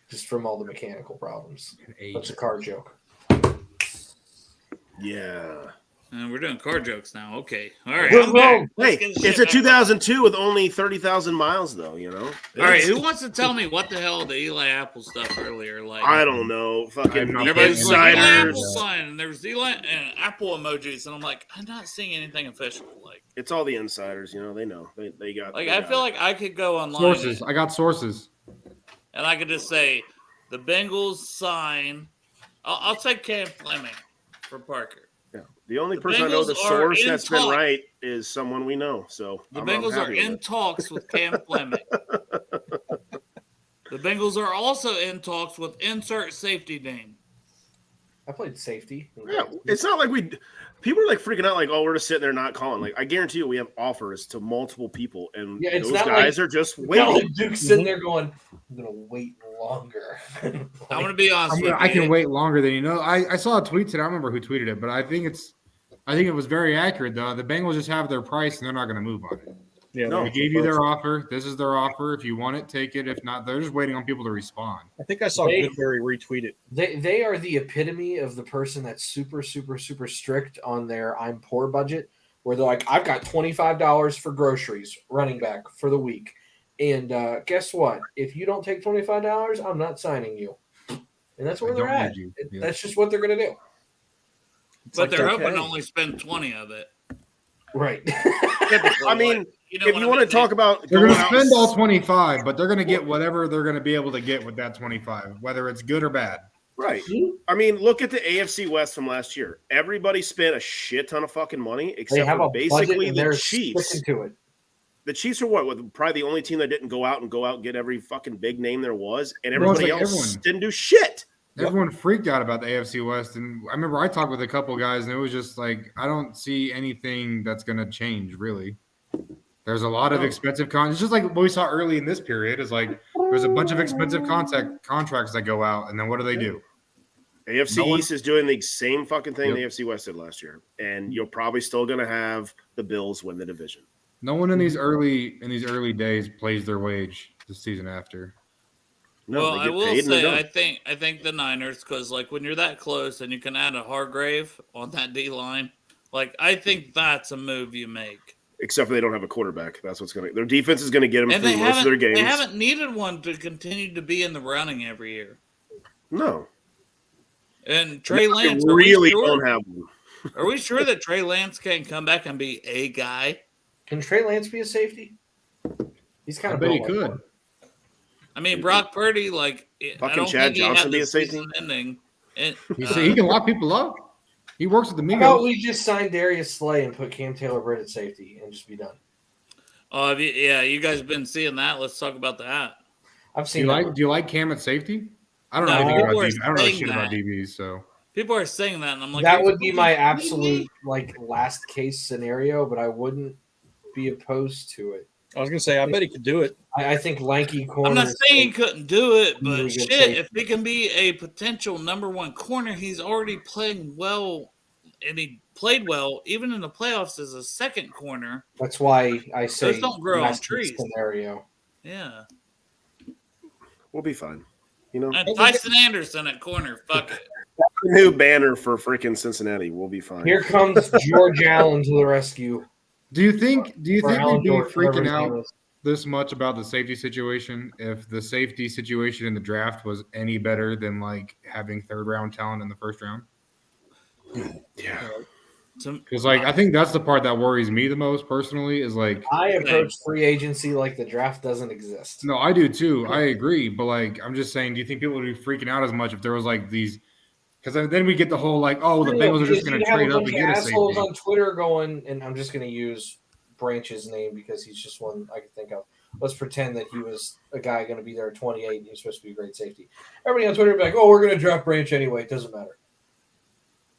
Just from all the mechanical problems. That's a car joke. Yeah. and we're doing car jokes now. Okay, all right. Boom, I'm back. boom. Let's Hey, get the it's shit a back 2002 with only 30,000 miles, though. You know. All right, who wants to tell me what the hell the Eli Apple stuff earlier? Like, I don't know. Fucking I'm not everybody's paying like Eli attention. Apple sign, and there's Eli and Apple emojis, and I'm like, I'm not seeing anything official. Like, It's all the insiders. You know. They know. They got. like they I got feel it. like I could go online Sources. I got sources. and I could just say the Bengals sign. I'll say Cam Fleming for Parker. Yeah. The only The person I know the Bengals are source in that's been talk. right is someone we know. So The I'm Bengals are happy with in it. talks with Cam Fleming. The Bengals are also in talks with insert safety name. I played safety. Yeah, it's not like people are like freaking out, like, oh, we're just sitting there not calling. Like, I guarantee you, we have offers to multiple people, and Yeah, it's those not guys like- are just No, waiting. Duke's sitting there going, I'm going to wait longer. I'm gonna be honest with you. I can wait longer than you know. I saw a tweet today. I don't remember who tweeted it, but I think it was very accurate though. The Bengals just have their price and they're not going to move on it. Yeah, No. They gave you their offer. This is their offer. If you want it, take it. If not, they're just waiting on people to respond. I think I saw They- Goodberry retweet it. They are the epitome of the person that's super, super, super strict on their I'm poor budget, where they're like, I've got $25 for groceries, running back for the week. And guess what? If you don't take $25, I'm not signing you. And that's where I they're don't at. need you. Yeah. That's just what they're going to do. But they're okay. hoping to only spend 20 of it. Right. I mean, You know if what you I want to mean? talk about They're going going to spend out, all 25, but they're going to get whatever they're going to be able to get with that 25, whether it's good or bad. Right. I mean, look at the AFC West from last year. Everybody spent a shit ton of fucking money, They except have for a budget basically and the they're Chiefs. sticking to it. The Chiefs are probably the only team that didn't go out and get every fucking big name there was, and Well, it's everybody like else everyone. didn't do shit. Everyone freaked out about the AFC West, and I remember I talked with a couple guys, and it was just like I don't see anything that's going to change really. There's a lot of expensive It's just like what we saw early in this period. Is like there's a bunch of expensive contracts that go out, and then what do? AFC East is doing the same fucking thing Yep. the AFC West did last year, and you're probably still going to have the Bills win the division. No one in these early days plays their wage the season after. No, Well, they I get will paid and they're say, done. I think the Niners, because like when you're that close and you can add a Hargrave on that D line, like I think that's a move you make. Except for they don't have a quarterback. That's what's going to. Their defense is going to get them And through most of their games. they haven't needed one to continue to be in the running every year. No, And Trey they Lance, really don't have one. are we sure that Trey Lance can come back and be a guy? Can Trey Lance be a safety? He's kind I of bet he built like could. one. I mean, Brock Purdy, like I Fucking don't Chad think he Johnson had be the a safety? season ending. And, He can lock people up. He works with the How about Migos. we just sign Darius Slay and put Cam Taylor-Britt at safety and just be done? yeah, you guys been seeing that? Let's talk about that. I've Do seen you that. like Cam at safety? I don't know No, anything people about are DBs. I don't know saying shit about that. DBs. So People are saying that, and I'm like, That "Are would you be my fucking kidding me?" absolute like last case scenario, but I wouldn't be opposed to it. I was gonna say, I bet he could do it. I think lanky corner. I'm not saying he couldn't do it, but Really good shit, safety. if he can be a potential number one corner, he's already playing well, and he played well even in the playoffs as a second corner. That's why I say Those don't grow on last case trees. scenario. Yeah, We'll be fine. You know, and Tyson Anderson at corner. Fuck it. new banner for freaking Cincinnati. We'll be fine. Here comes George Allen to the rescue. do you think Or we'd be Allen George, whatever freaking his name out is. this much about the safety situation if the safety situation in the draft was any better than like having third round talent in the first round? Yeah. Because like I think that's the part that worries me the most personally is like I approach free agency like the draft doesn't exist. no, I do too. I agree, but like I'm just saying, do you think people would be freaking out as much if there was like these? Because then we get the whole like, oh, the Bengals are just going to trade up and get a assholes safety. on Twitter going, and I'm just going to use Branch's name because he's just one I can think of. Let's pretend that he was a guy going to be there at 28 and he's supposed to be a great safety. Everybody on Twitter would be like, oh, we're going to draft Branch anyway. It doesn't matter.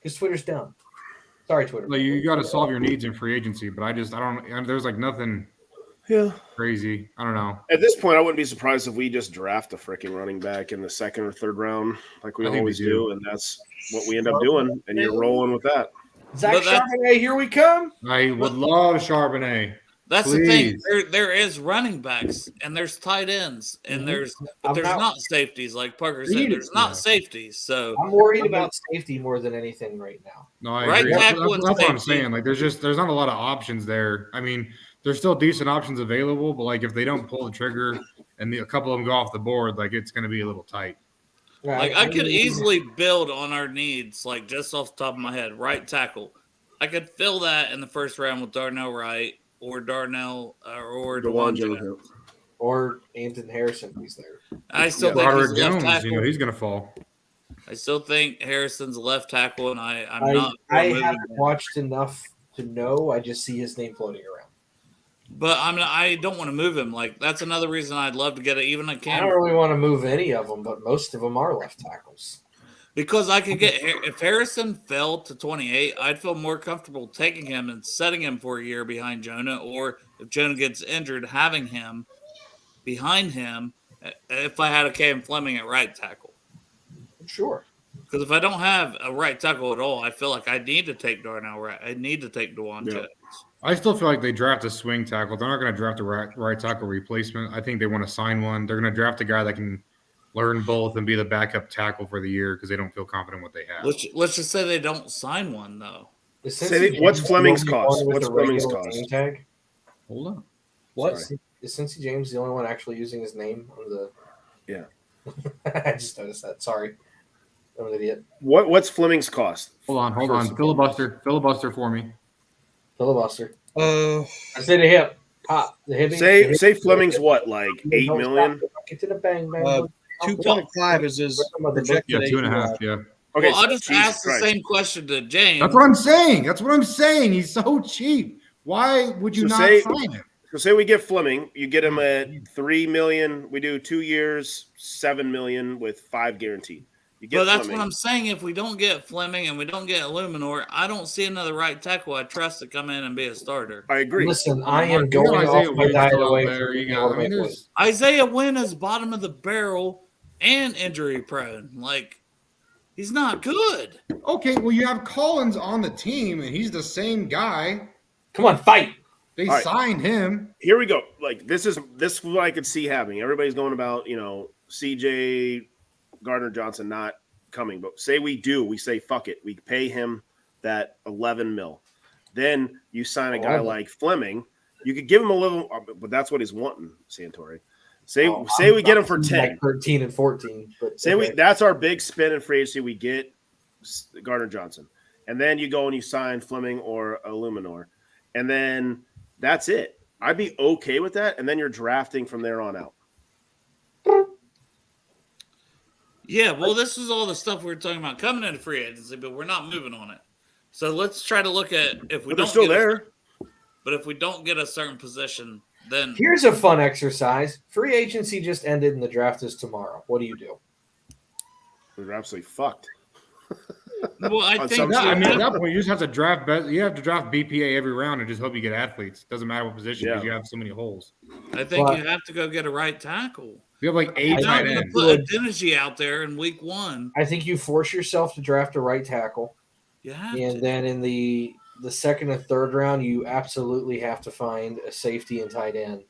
Because Twitter's down. Sorry, Twitter. Like you got to solve your needs in free agency, but I don't. There's like nothing Yeah. crazy. I don't know. At this point, I wouldn't be surprised if we just draft a freaking running back in the second or third round, like we I think we always do. do, and that's what we end up doing. And you're rolling with that. Zach But that's- Charbonnet, here we come. I would love Charbonnet. That's the thing. Please. There is running backs and there's tight ends and Mhm. there's I'm there's not- not safeties like Parker Need said. it, There's not yeah. safeties. So I'm worried about safety more than anything right now. No, I Right agree. That's, tackle that's, and that's what I'm safety. saying. Like there's not a lot of options there. I mean, there's still decent options available, but like if they don't pull the trigger and a couple of them go off the board, like it's going to be a little tight. like I could easily build on our needs, like just off the top of my head, right tackle. I could fill that in the first round with Darnell Wright or Darnell or DeWan DeWan Jones. Jones. or Anton Harrison, he's there. I still Yeah. think he's Broderick left Jones, tackle. he's going to fall. I still think Harrison's left tackle, and I'm I not. moving haven't him. watched enough to know. I just see his name floating around. But I don't want to move him. Like that's another reason I'd love to get even a I Cam don't really want to move any of them, but most of them are left tackles. because I could get if Harrison fell to 28, I'd feel more comfortable taking him and setting him for a year behind Jonah, or if Jonah gets injured, having him behind him. If I had a Cam Fleming at right tackle, Sure. because if I don't have a right tackle at all, I feel like I need to take Darnell Wright. I need to take DeWan Yeah. Jones. I still feel like they draft a swing tackle. They're not going to draft a right tackle replacement. I think they want to sign one. They're going to draft a guy that can learn both and be the backup tackle for the year because they don't feel confident what they have. Let's just say they don't sign one though. Is Say Cincy what's James Fleming's the only cost? one with What's a Fleming's regular cost? name tag? Hold on. What? Sorry. Is Cincy James the only one actually using his name on the? Yeah. I just noticed that. Sorry, I'm an idiot. What's Fleming's cost? Hold on. First of all. Filibuster for me. Filibuster. Uh, I say the hip. Pop. The hip. Say Fleming's what, like $8 million? Get to the bang bang. Uh, 2.5 is his projected Yeah, 2.5. APY. Yeah. Okay, Well, I'll just Jesus ask the Christ. same question to James. That's what I'm saying. That's what I'm saying. He's so cheap. Why would you So not say- sign him? So say we get Fleming, you get him at 3 million. We do 2 years, 7 million with 5 guaranteed. You get But that's Fleming. what I'm saying. If we don't get Fleming and we don't get Illuminor, I don't see another right tackle I trust to come in and be a starter. I agree. Listen, I am You got going Isaiah off my Wynn diet still out away there. from You got, I mean, there's Isaiah Wynn is bottom of the barrel and injury prone. Like, he's not good. okay. Well, you have Collins on the team, and he's the same guy. Come on, fight. They All right. signed him. Here we go. Like this is what I could see happening. Everybody's going about, CJ Gardner Johnson not coming. But say we do, we say fuck it. We pay him that 11 mil. Then you sign a guy like Fleming. You could give him a little, but that's what he's wanting, Santori. Say we get him for 10. Like 13 and 14. But Say that's our big spin in free agency. We get Gardner Johnson, and then you go and you sign Fleming or Illuminor, and then that's it. I'd be okay with that, and then you're drafting from there on out. Yeah, well, this is all the stuff we were talking about coming into free agency, but we're not moving on it. So let's try to look at if we But they're don't still get there. but if we don't get a certain position, then here's a fun exercise. Free agency just ended and the draft is tomorrow. What do you do? We're absolutely fucked. well, I On think some Yeah, I mean, at Yeah. that point, you just have to draft. You have to draft BPA every round and just hope you get athletes. Doesn't matter what position because Yeah. you have so many holes. I think But- you have to go get a right tackle. You have like 8 You're not tight going to ends. put Adeniji out there in week 1. I think you force yourself to draft a right tackle. You have And to. then in the second and third round, you absolutely have to find a safety and tight end.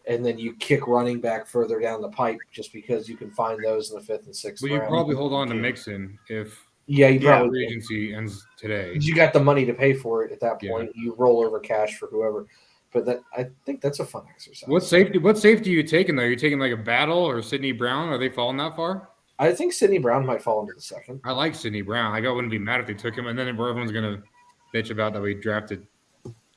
And then you kick running back further down the pipe just because you can find those in the 5th and 6th Well, you round. probably hold on to Mixon if yeah, you free probably agency ends today. because you got the money to pay for it at that Yeah. point. You roll over cash for whoever. But that I think that's a fun exercise. What safety are you taking though? Are you taking like a Battle or Sidney Brown? Are they falling that far? I think Sidney Brown might fall into the second. I like Sidney Brown. I wouldn't be mad if they took him, and then everyone's gonna bitch about that we drafted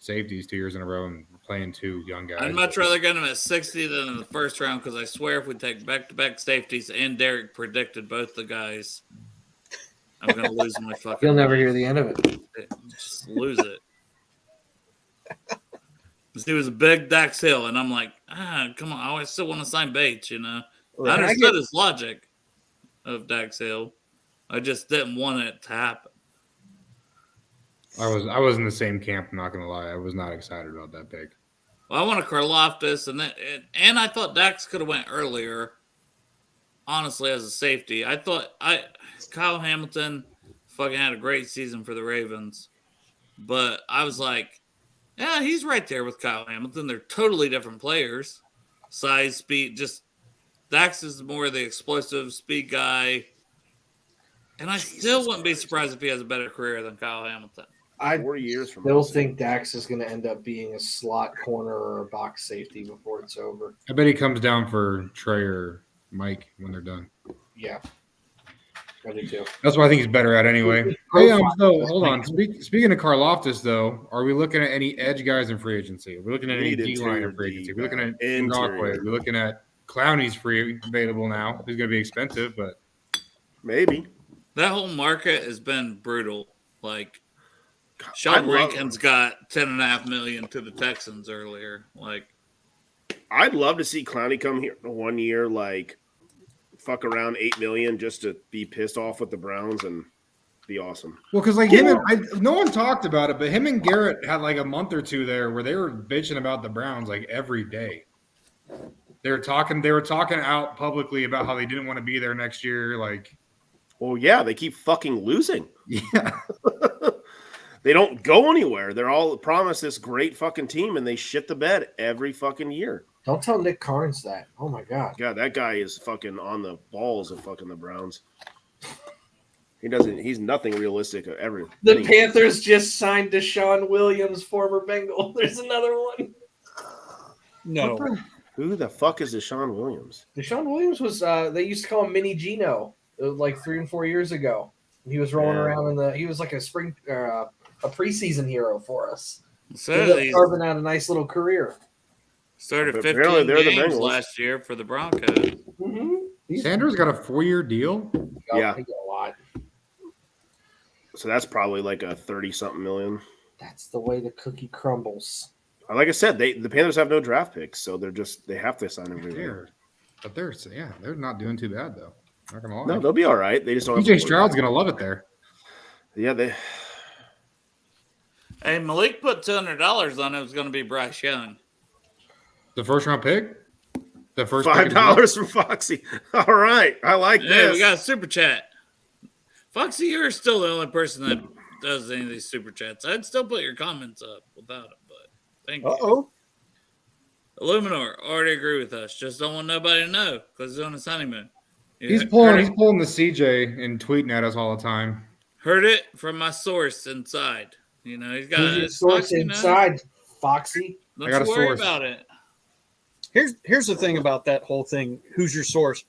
safeties 2 years in a row and we're playing 2 young guys. I'd much rather get him at 60 than in the first round because I swear if we take back-to-back safeties and Derek predicted both the guys, I'm going to lose my fucking You'll never hear the end of it. Just lose it. He was a big Dax Hill, and I'm like, come on. I still want to sign Bates, I understood his logic of Dax Hill. I just didn't want it to happen. I was in the same camp. I'm not gonna lie. I was not excited about that pick. Well, I want to Karlaftis, and I thought Dax could have went earlier. Honestly, as a safety, I thought Kyle Hamilton fucking had a great season for the Ravens, but I was like, yeah, he's right there with Kyle Hamilton. They're totally different players, size, speed. Just Dax is more the explosive speed guy, and I still wouldn't be surprised if he has a better career than Kyle Hamilton. I 4 years from still now. think Dax is going to end up being a slot corner or a box safety before it's over. I bet he comes down for Trey or Mike when they're done. Yeah. I do too. That's what I think he's better at anyway. Hey, so hold on. Speaking of Karlaftis, though, are we looking at any edge guys in free agency? Are we looking at We any need D line interior in free agency? D, Are we looking at man. Ngakwe? Interior. Are we looking at Clowney's free available now? He's going to be expensive, but Maybe. That whole market has been brutal. Like, I Sean love- Rankins got $10.5 million to the Texans earlier. Like, I'd love to see Clowney come here 1 year, like fuck around 8 million just to be pissed off with the Browns and be awesome. well, because like him and no one talked about it, but him and Garrett had like a month or two there where they were bitching about the Browns like every day. They were talking out publicly about how they didn't want to be there next year. Like, Well, yeah, they keep fucking losing. yeah. They don't go anywhere. They're all promised this great fucking team, and they shit the bed every fucking year. Don't tell Nick Carnes that. Oh my God. God, that guy is fucking on the balls of fucking the Browns. He's nothing realistic ever. The Panthers just signed Deshaun Williams, former Bengal. There's another one. No. Who the fuck is Deshaun Williams? Deshaun Williams was they used to call him Mini Gino like 3 and 4 years ago. He was rolling Yeah. around he was like a preseason hero for us. so Ended up they carving out a nice little career. started But 15 apparently they're the games Bengals. last year for the Broncos. Mm-hmm. Sanders got a 4-year deal. Yeah. He got a lot. So that's probably like a 30-something million. That's the way the cookie crumbles. Like I said, the Panthers have no draft picks, so they have to sign everyone. They're not doing too bad though. Not gonna lie. No, they'll be all right. They just don't. DJ Stroud's gonna love it there. Yeah, Hey, Malik put $200 on it was going to be Bryce Young. The first round pick. The first $5 from Foxy. All right, I like Hey, this. we got a super chat. Foxy, you're still the only person that does any of these super chats. I'd still put your comments up without it, but thank you. Uh-oh. Illuminor already agree with us. Just don't want nobody to know because he's on his honeymoon. He's pulling the CJ and tweeting at us all the time. Heard it from my source inside. You know, he's got Who's your his source Foxy inside, Foxy? Don't I got you a worry source. about it. Here's the thing about that whole thing. Who's your source?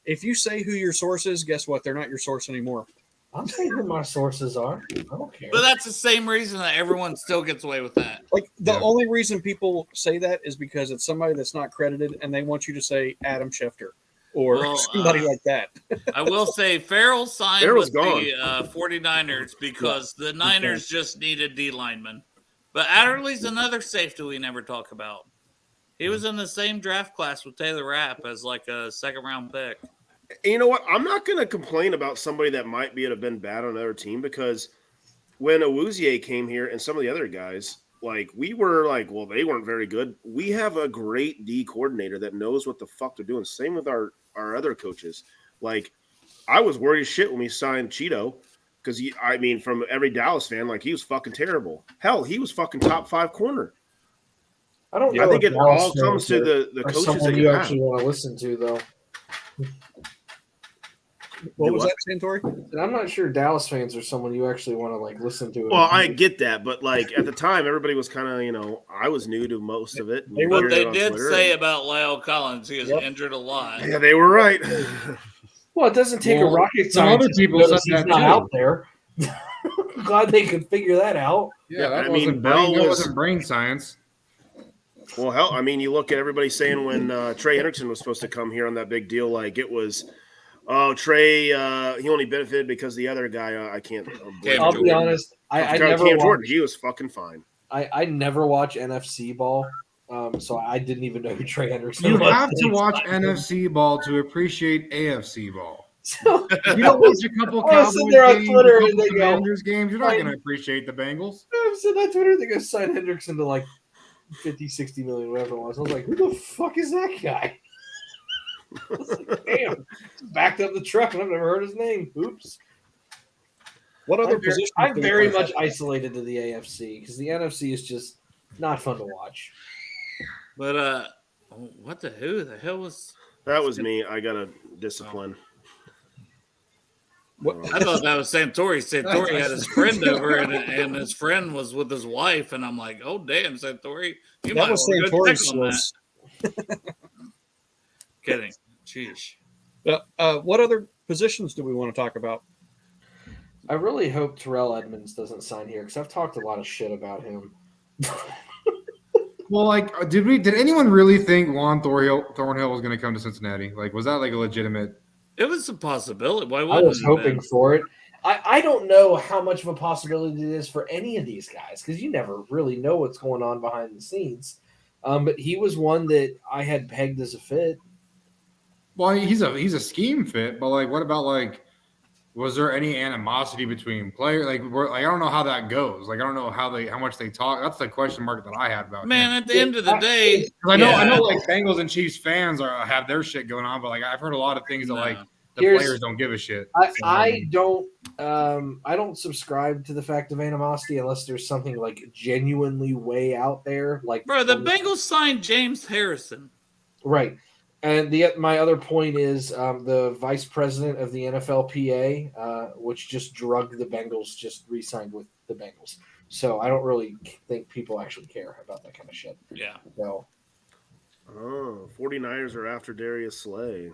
If you say who your source is, guess what? They're not your source anymore. I'll tell you who my sources are. I don't care. But that's the same reason that everyone still gets away with that. Like the Yeah. only reason people say that is because it's somebody that's not credited, and they want you to say Adam Schefter or Well, somebody like that. I will say Farrell signed Farrell's with gone. the 49ers because the Niners just needed D linemen. But Adderley's another safety we never talk about. He was in the same draft class with Taylor Rapp as like a second-round pick. You know what? I'm not going to complain about somebody that might have been bad on another team because when Awuzie came here and some of the other guys, like we were like, well, they weren't very good. We have a great D coordinator that knows what the fuck they're doing. Same with our other coaches. Like I was worried as shit when we signed Cheeto because from every Dallas fan, like he was fucking terrible. Hell, he was fucking top 5 corner. I don't know. I think if it Dallas all comes fans to the are coaches someone that you you have. actually want to listen to, though. What was what? that, Santori? And I'm not sure Dallas fans are someone you actually want to like listen to. Well, I get that, but like at the time, everybody was kind of, I was new to most of it. They We were- heard But it they on did Twitter, say and- about Lyle Collins, he is Yep. injured a lot. yeah, they were right. Well, it doesn't take Well, a rocket some other scientist people to notice said he's that not too. out there. Glad they could figure that out. Yeah, that I mean, wasn't Bell that was- wasn't brain science. Well, hell, I mean, you look at everybody saying when Trey Hendrickson was supposed to come here on that big deal, like it was, oh, Trey, he only benefited because the other guy, I can't. Cam I'll Jordan. be honest. I Cam never Jordan, watch, he was fucking fine. I never watch NFC ball, so I didn't even know who Trey Henderson You was. have to watch NFC ball to appreciate AFC ball. So, If you don't watch a couple I was Cowboys sitting there on games, Twitter a and couple they go, Commanders games, you're not I- going to appreciate the Bengals. I'm sitting on Twitter. They go sign Hendrickson to like 50, 60 million, whatever it was. I was like, who the fuck is that guy? I was like, damn, backed up the truck and I've never heard his name. Oops. What other I'm very, positions? I'm do we very want to much isolated to the AFC because the NFC is just not fun to watch. But who the hell was That was me. I got to discipline. What- I thought that was Santori. Santori had his friend over, and his friend was with his wife, and I'm like, "Oh damn, Santori! You That might was want to go Santori's check on that." source. Kidding. Jeez. What other positions do we want to talk about? I really hope Terrell Edmonds doesn't sign here because I've talked a lot of shit about him. Well, like, did anyone really think Juan Thornhill was going to come to Cincinnati? Like, was that like a legitimate? It was a possibility. Why I wouldn't was it have hoping been? for it. I don't know how much of a possibility it is for any of these guys because you never really know what's going on behind the scenes. But he was one that I had pegged as a fit. Well, he's a scheme fit, but like, what about like? Was there any animosity between players? Like, I don't know how that goes. Like, I don't know how much they talk. That's the question mark that I had about Man, him. at the end of the day, 'Cause I know, yeah. like Bengals and Chiefs fans have their shit going on, but like I've heard a lot of things that No. like the Here's- players don't give a shit. I don't subscribe to the fact of animosity unless there's something like genuinely way out there. Like, bro, the Bengals signed James Harrison. right. And my other point is the vice president of the NFLPA, which just drugged the Bengals, just re-signed with the Bengals. So I don't really think people actually care about that kind of shit. Yeah. So Oh, 49ers are after Darius Slay.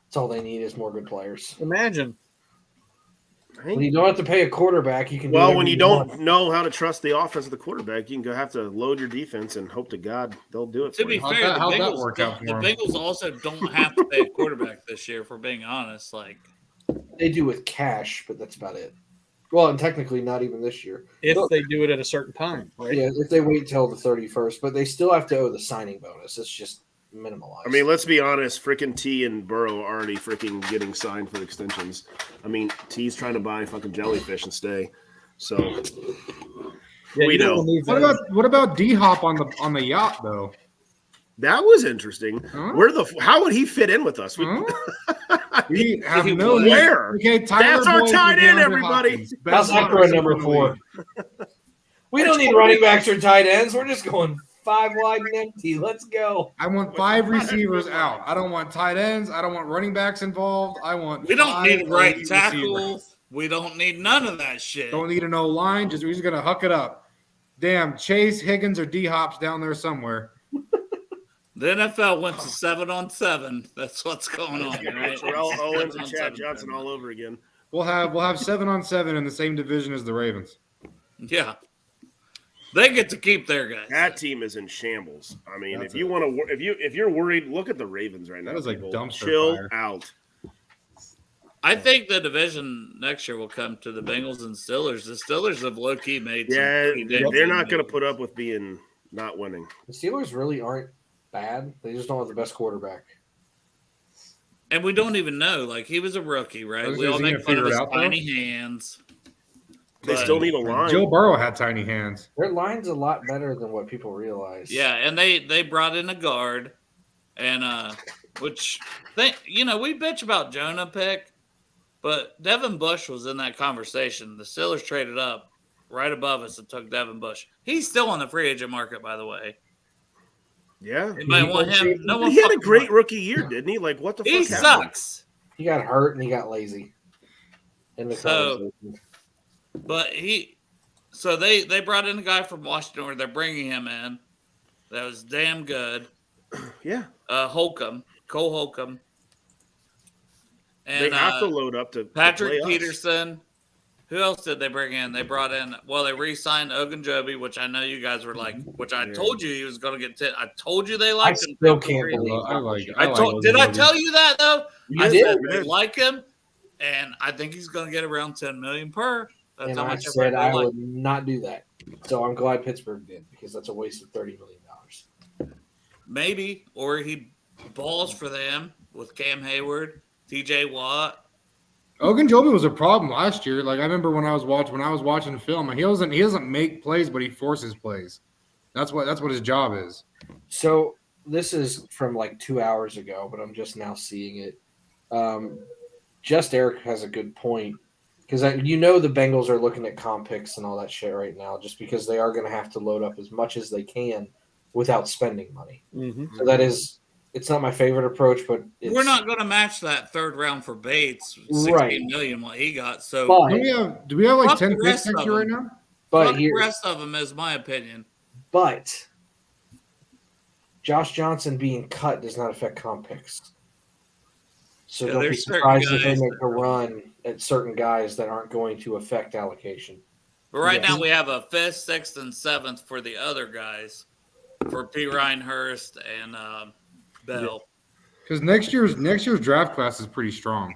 that's all they need is more good players. Imagine. When you don't have to pay a quarterback, you can. Well, do when you want. don't know how to trust the offense of the quarterback, you can have to load your defense and hope to God they'll do it To for be you. fair, How'd that work out for the him? Bengals also don't have to pay a quarterback this year. For being honest, like They do with cash, but that's about it. Well, and technically not even this year. If they do it at a certain time, right? Yeah, if they wait till the 31st, but they still have to owe the signing bonus. It's just minimalized. I mean, let's be honest. Freaking T and Burrow are already freaking getting signed for extensions. I mean, T's trying to buy fucking jellyfish and stay. So Yeah, we you don't know. believe What that. about D Hop on the yacht though? That was interesting. Huh? How would he fit in with us? Huh? We have no Where? Okay, Tyler That's our Boyd tight and end, DeAndre everybody. Hopkins. How's Best that for a wide number receiver in the 4? We don't need running backs or tight ends. We're just going 5 wide and empty. Let's go. I want 5 receivers out. I don't want tight ends. I don't want running backs involved. I want. we don't 5 need right elite tackle. receivers. We don't need none of that shit. Don't need an O line. We're just gonna huck it up. Damn, Chase, Higgins, or D Hop's down there somewhere. The NFL went to 7-on-7. That's what's going on, right? Terrell Owens and 7-on-7 Chad Johnson tournament. all over again. We'll have 7-on-7 in the same division as the Ravens. Yeah, they get to keep their guys. That team is in shambles. I mean, That's if you want to, if you're worried, look at the Ravens right now. That is like people. dumpster Chill fire. out. I think the division next year will come to the Bengals and Steelers. The Steelers have low key made. some Yeah, pretty damn they're good not going to moves. put up with being not winning. The Steelers really aren't bad. They just don't have the best quarterback. And we don't even know. Like he was a rookie, right? I was We all gonna make say, fun of figure his it out, though. tiny hands. They But- still need a line. Joe Burrow had tiny hands. Their line's a lot better than what people realize. Yeah, and they brought in a guard, and which they we bitch about Jonah pick, but Devin Bush was in that conversation. The Steelers traded up right above us and took Devin Bush. He's still on the free agent market, by the way. Yeah, Anybody want him? No one. he had a fucking great wants- rookie year, didn't he? Like, what the He fuck happened? sucks. He got hurt and he got lazy. In the So- conversation. But so they brought in a guy from Washington, or they're bringing him in. That was damn good. Yeah, Holcomb, Cole Holcomb, they and have to load up to Patrick play us. Peterson. Who else did they bring in? They brought in. Well, they re-signed Ogunjobi, which I know you guys were like. Which I Yeah. told you he was going to get 10. I told you they I liked him. still can't believe I like. Did I tell you that though? You I did. said they like him, and I think he's going to get around 10 million per. That's And how I much said I like. would not do that. So I'm glad Pittsburgh did because that's a waste of $30 million. Maybe, or he balls for them with Cam Hayward, T.J. Watt. Ogunjobi was a problem last year. Like I remember when I was watching film, he doesn't make plays, but he forces plays. That's what his job is. So this is from like 2 hours ago, but I'm just now seeing it. Just Eric has a good point because the Bengals are looking at comp picks and all that shit right now, just because they are going to have to load up as much as they can without spending money. Mhm. So it's not my favorite approach, but We're not going to match that third round for Bates, 16 Right. million what he got. So But- Do we have like Fuck 10 the picks rest next of year right them. now? But fuck the here, rest of them is my opinion. but Josh Johnson being cut does not affect comp picks. So Yeah, don't be there's certain surprised if they guys make a run at certain guys that aren't going to affect allocation. But right Yes. now we have a 5th, 6th, and 7th for the other guys, for P. Ryan Hurst and Bell. Because next year's draft class is pretty strong.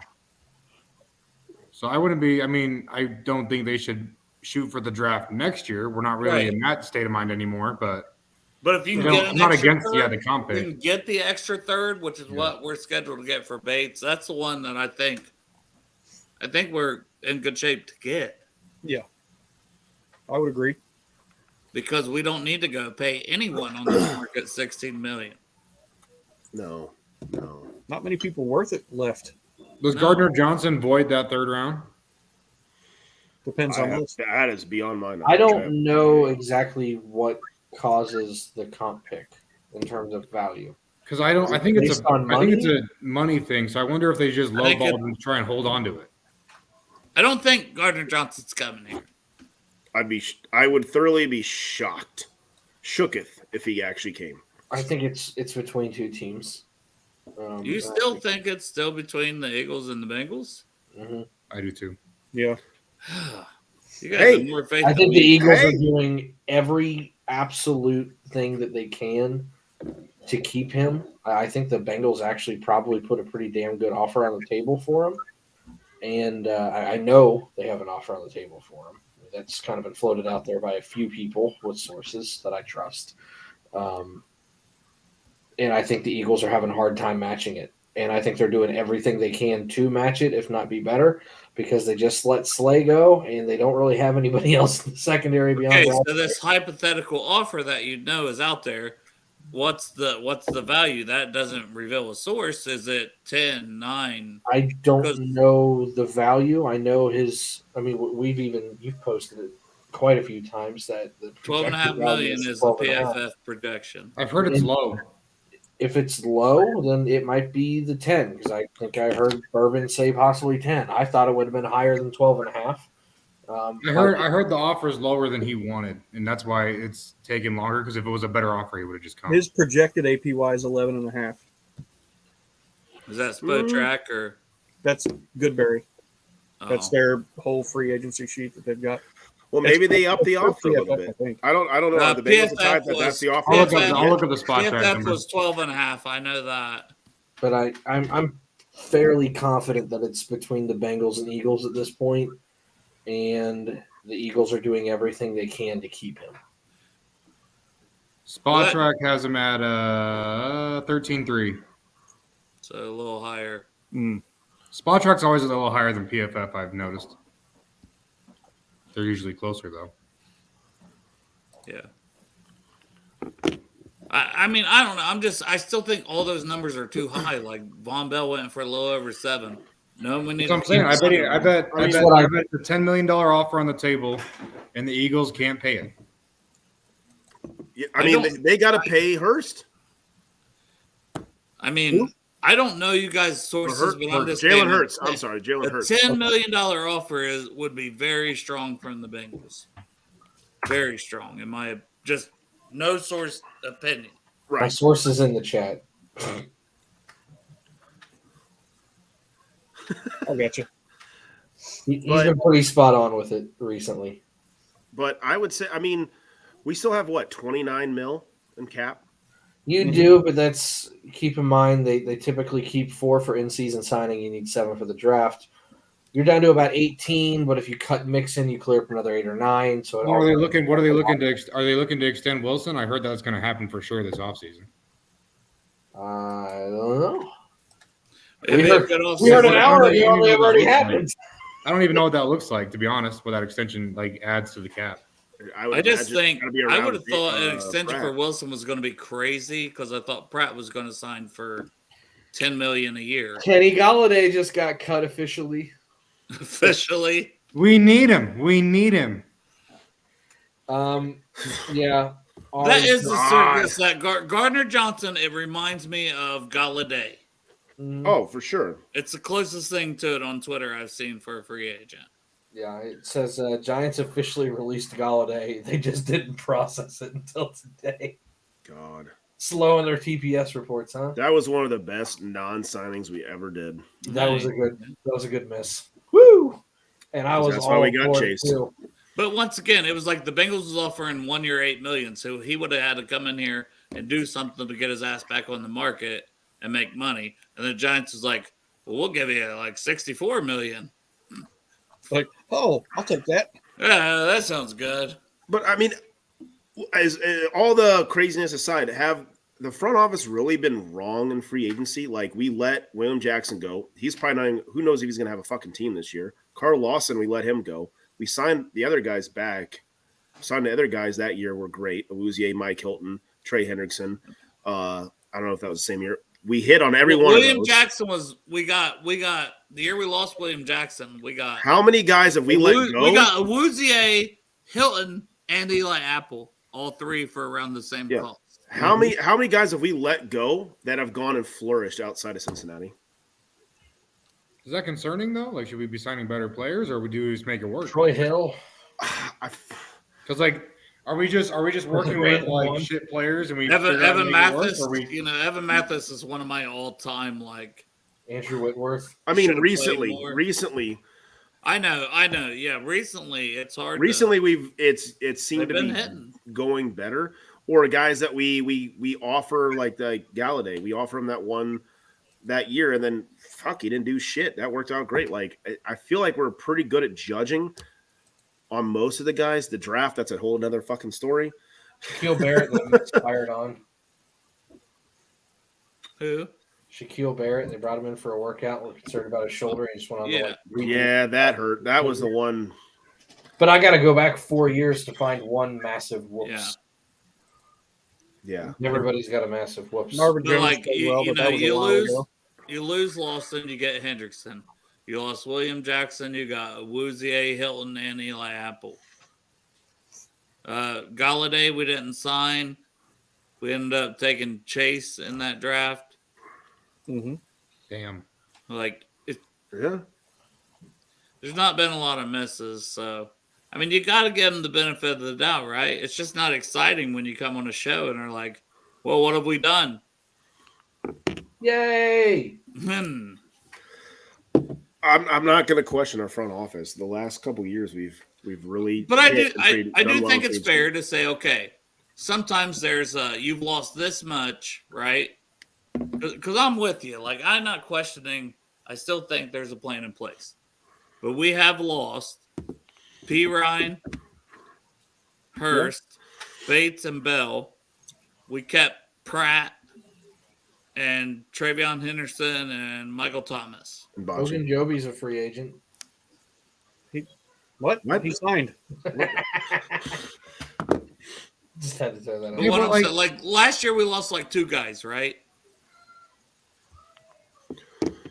So I wouldn't be. I mean, I don't think they should shoot for the draft next year. We're not really Right. in that state of mind anymore. But But if you you can know, get I'm an not extra against third, the comp you pick. can get the extra third, which is Yeah. what we're scheduled to get for Bates. That's the one that I think we're in good shape to get. I would agree. Because we don't need to go pay anyone on the market 16 million. No. Not many people worth it left. Does No. Gardner Johnson void that third round? Depends on this. That is beyond my knowledge. I don't know exactly what causes the comp pick in terms of value. Because I think it's Based on a money thing. So I wonder if they just I think lowballed and try and hold on to it. I don't think Gardner Johnson's coming here. I would thoroughly be shooketh if he actually came. I think it's between two teams. You still think it's still between the Eagles and the Bengals? Mhm. I do too. Yeah. You guys Hey, have more faith I than think the we do. Eagles Hey. are doing every absolute thing that they can to keep him. I think the Bengals actually probably put a pretty damn good offer on the table for him. And I know they have an offer on the table for him. That's kind of been floated out there by a few people with sources that I trust. And I think the Eagles are having a hard time matching it. And I think they're doing everything they can to match it, if not be better, because they just let Slay go and they don't really have anybody else in the secondary beyond Okay, Brad. so this hypothetical offer that you know is out there, what's the value? That doesn't reveal a source. Is it 10, 9? I don't Because- know the value. I know his. I mean, you've posted it quite a few times that the 12.5 projected value million is the 12.5. PFF projection. I've heard it's low. If it's low, then it might be the 10 because I think I heard Bourbon say possibly 10. I thought it would have been higher than 12.5. I heard the offer is lower than he wanted, and that's why it's taking longer. Because if it was a better offer, he would have just come. His projected APY is 11.5. Is that Spo Track or? That's Goodberry. Oh. That's their whole free agency sheet that they've got. Well, maybe they up the It's offer a PFF, little I bit. think. I don't know. The Bengals the type that that's the offer. I'll look up the spot track PFF number. was 12.5. I know that. But I'm fairly confident that it's between the Bengals and Eagles at this point, and the Eagles are doing everything they can to keep him. Spot What? track has him at 13.3. So a little higher. Spot track's always a little higher than PFF. I've noticed. They're usually closer though. Yeah. I mean, I don't know. I still think all those numbers are too high. Like Von Bell went for a little over 7. No, we need. That's what I'm saying. I bet the $10 million offer on the table, and the Eagles can't pay it. Yeah, I mean, they got to pay Hurst. I mean, I don't know you guys' sources, but I'm just Jalen saying Hurts. that I'm sorry, Jalen a Hurts. $10 million offer would be very strong from the Bengals. Very strong, in my just no source opinion. My Right. source is in the chat. I got you. He's been pretty spot on with it recently. But I would say, I mean, we still have what, 29 mil in cap? You do, but that's keep in mind they typically keep 4 for in-season signing. You need 7 for the draft. You're down to about 18, but if you cut Mixon, you clear up another 8 or 9. So What are they looking to extend Wilson? I heard that's going to happen for sure this offseason. I don't know. Maybe We a heard- good off We heard an season. hour ago it already happened. I don't even know what that looks like, to be honest. What that extension adds to the cap. I just imagine think it's gotta be I around, would have thought an extension Pratt. for Wilson was going to be crazy because I thought Pratt was going to sign for $10 million a year Kenny Galladay just got cut officially. officially. We need him. We need him. Yeah. That is the circus that Gardner Johnson. It reminds me of Galladay. Oh, for sure. It's the closest thing to it on Twitter I've seen for a free agent. Yeah, it says Giants officially released Galladay. They just didn't process it until today. God. Slow in their TPS reports, huh? That was one of the best non-signings we ever did. That was a good miss. Woo! And I was That's all why we got for it, Chase. too. But once again, it was like the Bengals was offering 1 year, $8 million, so he would have had to come in here and do something to get his ass back on the market and make money. And the Giants was like, "Well, we'll give you like $64 million." Like, oh, I'll take that. Yeah, that sounds good. But I mean, as all the craziness aside, have the front office really been wrong in free agency? Like, we let William Jackson go. He's probably not even, who knows if he's going to have a fucking team this year. Carl Lawson, we let him go. We signed the other guys back. Signed the other guys that year were great. Awuzie, Mike Hilton, Trey Hendrickson. I don't know if that was the same year. We hit on every one of William those. Jackson was we got the year we lost William Jackson. We got How many guys have we let go? We got Awuzie, Hilton, and Eli Apple, all 3 for around the same cost. How many guys have we let go that have gone and flourished outside of Cincinnati? Is that concerning though? Like, should we be signing better players, or would we just make it work? Troy Hill. Because are we just working with like shit players and we Evan Mathis, or we, Evan Mathis is one of my all-time like. Andrew Whitworth. I mean, Should've played recently, more. I know. Yeah, recently it's hard. Recently, it seemed to They've be been hitting. going better. Or guys that we offer like the Galladay, we offer him that one that year, and then fuck, he didn't do shit. That worked out great. Like I feel like we're pretty good at judging on most of the guys. The draft, that's a whole another fucking story. Shaquille Barrett that expired on. Who? Shaquille Barrett, they brought him in for a workout. Was concerned about his shoulder. He just went on the redo. Yeah, that hurt. That was the one. But I got to go back 4 years to find one massive whoops. Yeah. Everybody's got a massive whoops. Marvin But Jones like played well, you but know, that was a while ago. you lose Lawson, you get Hendrickson. You lost William Jackson, you got Woozier, Hilton, and Eli Apple. Galladay, we didn't sign. We ended up taking Chase in that draft. Mm-hmm. Damn. Like, Yeah. there's not been a lot of misses. So, I mean, you got to give them the benefit of the doubt, right? It's just not exciting when you come on a show and are like, well, what have we done? Yay! I'm not going to question our front office. The last couple of years, we've really. But I hit do and traded- I done do well think in it's trade fair to say, okay, sometimes there's you've lost this much, right? Because I'm with you. Like, I'm not questioning. I still think there's a plan in place, but we have lost P. Ryan, Hurst, Bates, and Bell. We kept Pratt and Travion Henderson and Michael Thomas. and Bocce. Hogan Joby's a free agent. What? What? He signed. Just had to throw that out. But Yeah, what but I'm like- saying, like last year, we lost like 2 guys, right?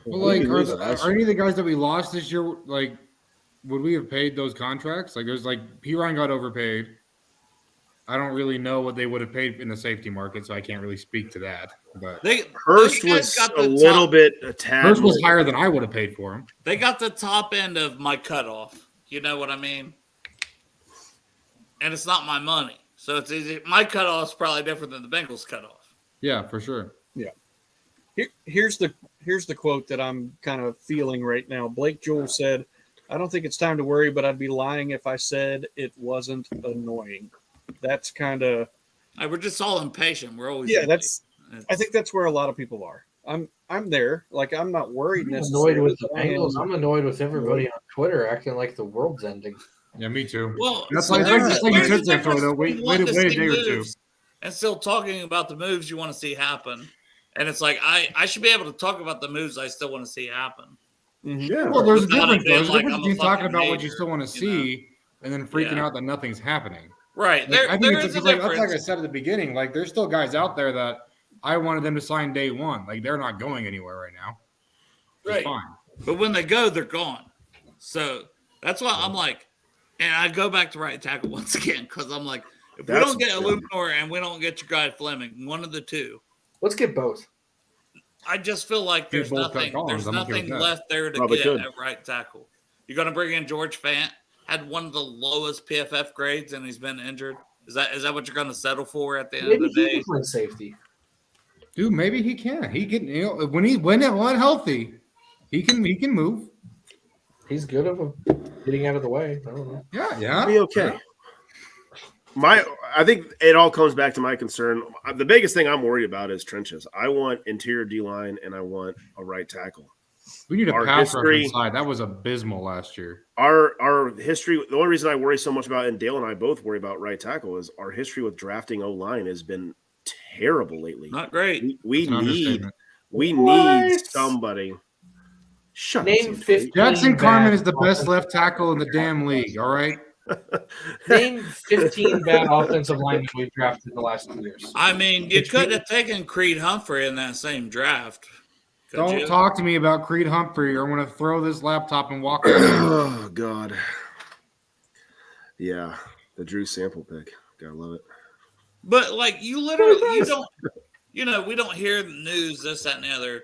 Well, Who like, did we are, lose last are any of the guys that we lost this year, like, would we have paid those contracts? Like, there's like P. Ryan got overpaid. I don't really know what they would have paid in the safety market, so I can't really speak to that. But Hurst those guys was got a the little top- bit a tad. Hurst was more- higher than I would have paid for him. They got the top end of my cutoff. You know what I mean? And it's not my money. So it's easy. My cutoff's probably different than the Bengals cutoff. Yeah, for sure. Here's the quote that I'm kind of feeling right now. Blake Jewell said, "I don't think it's time to worry, but I'd be lying if I said it wasn't annoying." That's kind of We're just all impatient. We're always yeah. impatient. I think that's where a lot of people are. I'm there. Like I'm not worried I'm necessarily. annoyed with the I am- Bengals. I'm annoyed with everybody on Twitter acting like the world's ending. Yeah, me too. Well, That's so like- there's that's a- like you there's a said there, difference Frodo. Wait- between wait a- wanting to wait a see day or two. moves and still talking about the moves you want to see happen. And it's like I should be able to talk about the moves I still want to see happen. Mhm. Yeah. Well, there's a Without difference. it being There's a like difference I'm a between talking fucking about what you hater, still want to you know? see and then freaking Yeah. out that nothing's happening. Right. Like, There, I think there it's is a just like that's like I difference. said at the beginning. Like, there's still guys out there that I wanted them to sign day one. Like, they're not going anywhere right now. It's Right. fine. But when they go, they're gone. So that's why I'm like, and I go back to right tackle once again because I'm like, if we That's- don't get Illuminor and we don't get your guy Fleming, one of the two, Let's get both. I just feel like Dude, there's both got nothing. Collins. There's I'm okay nothing with that. left there to Probably get could. at right tackle. You're going to bring in George Fant, had one of the lowest PFF grades, and he's been injured. Is that what you're going to settle for at the end Maybe of the he day? can play safety. Dude, maybe he can. He can. You know, when healthy, he can move. He's good at getting out of the way. I don't know. Yeah, yeah. Be okay. I think it all comes back to my concern. The biggest thing I'm worried about is trenches. I want interior D line and I want a right tackle. We need a Our pass rush history- inside. That was abysmal last year. Our history. The only reason I worry so much about, and Dale and I both worry about right tackle, is our history with drafting O line has been terrible lately. Not great. We It's an need understatement. What? somebody. Shut Name up, 15 Jackson Carmen bad is the best offensive- left tackle in the damn league. All right. Name 15 bad offensive linemen we've drafted in the last 2 years. I mean, you could have taken Creed Humphrey in that same draft. Could Don't you? talk to me about Creed Humphrey, or I'm going to throw this laptop and walk away. Oh God. Yeah, the Drew Sample pick. Gotta love it. But like you literally, you don't, we don't hear the news, this, that, and the other.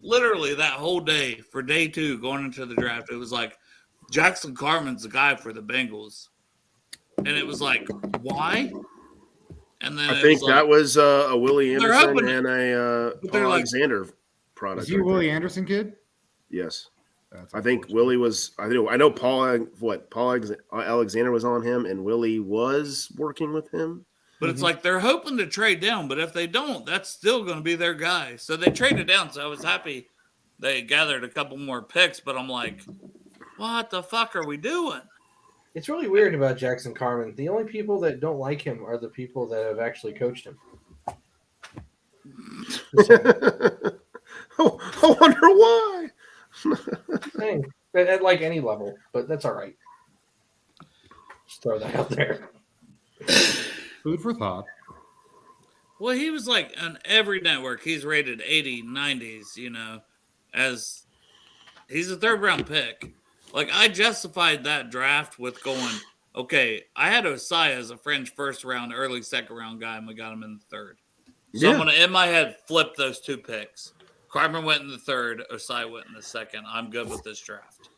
Literally that whole day for day 2 going into the draft, it was like Jackson Carmen's the guy for the Bengals, and it was like, why? And then I it think was that like, was a Willie They're Anderson hoping- and a but they're like- Alexander product. Is he a right there. Willie Anderson kid? Yes. I think Willie was. I know Paul Alexander was on him, and Willie was working with him. But it's like they're hoping to trade down, but if they don't, that's still going to be their guy. So they traded down. So I was happy they gathered a couple more picks, but I'm like, what the fuck are we doing? It's really weird about Jackson Carman. The only people that don't like him are the people that have actually coached him. I wonder why. Dang. At like any level, but that's all right. Just throw that out there. Food for thought. Well, he was like on every network. He's rated 80, 90s, you know, as he's a third round pick. Like, I justified that draft with going, okay, I had Osai as a fringe first round, early second round guy, and we got him in the third. So I'm going to, in my head, flip those two picks. Carmen went in the third, Osai went in the second. I'm good with this draft.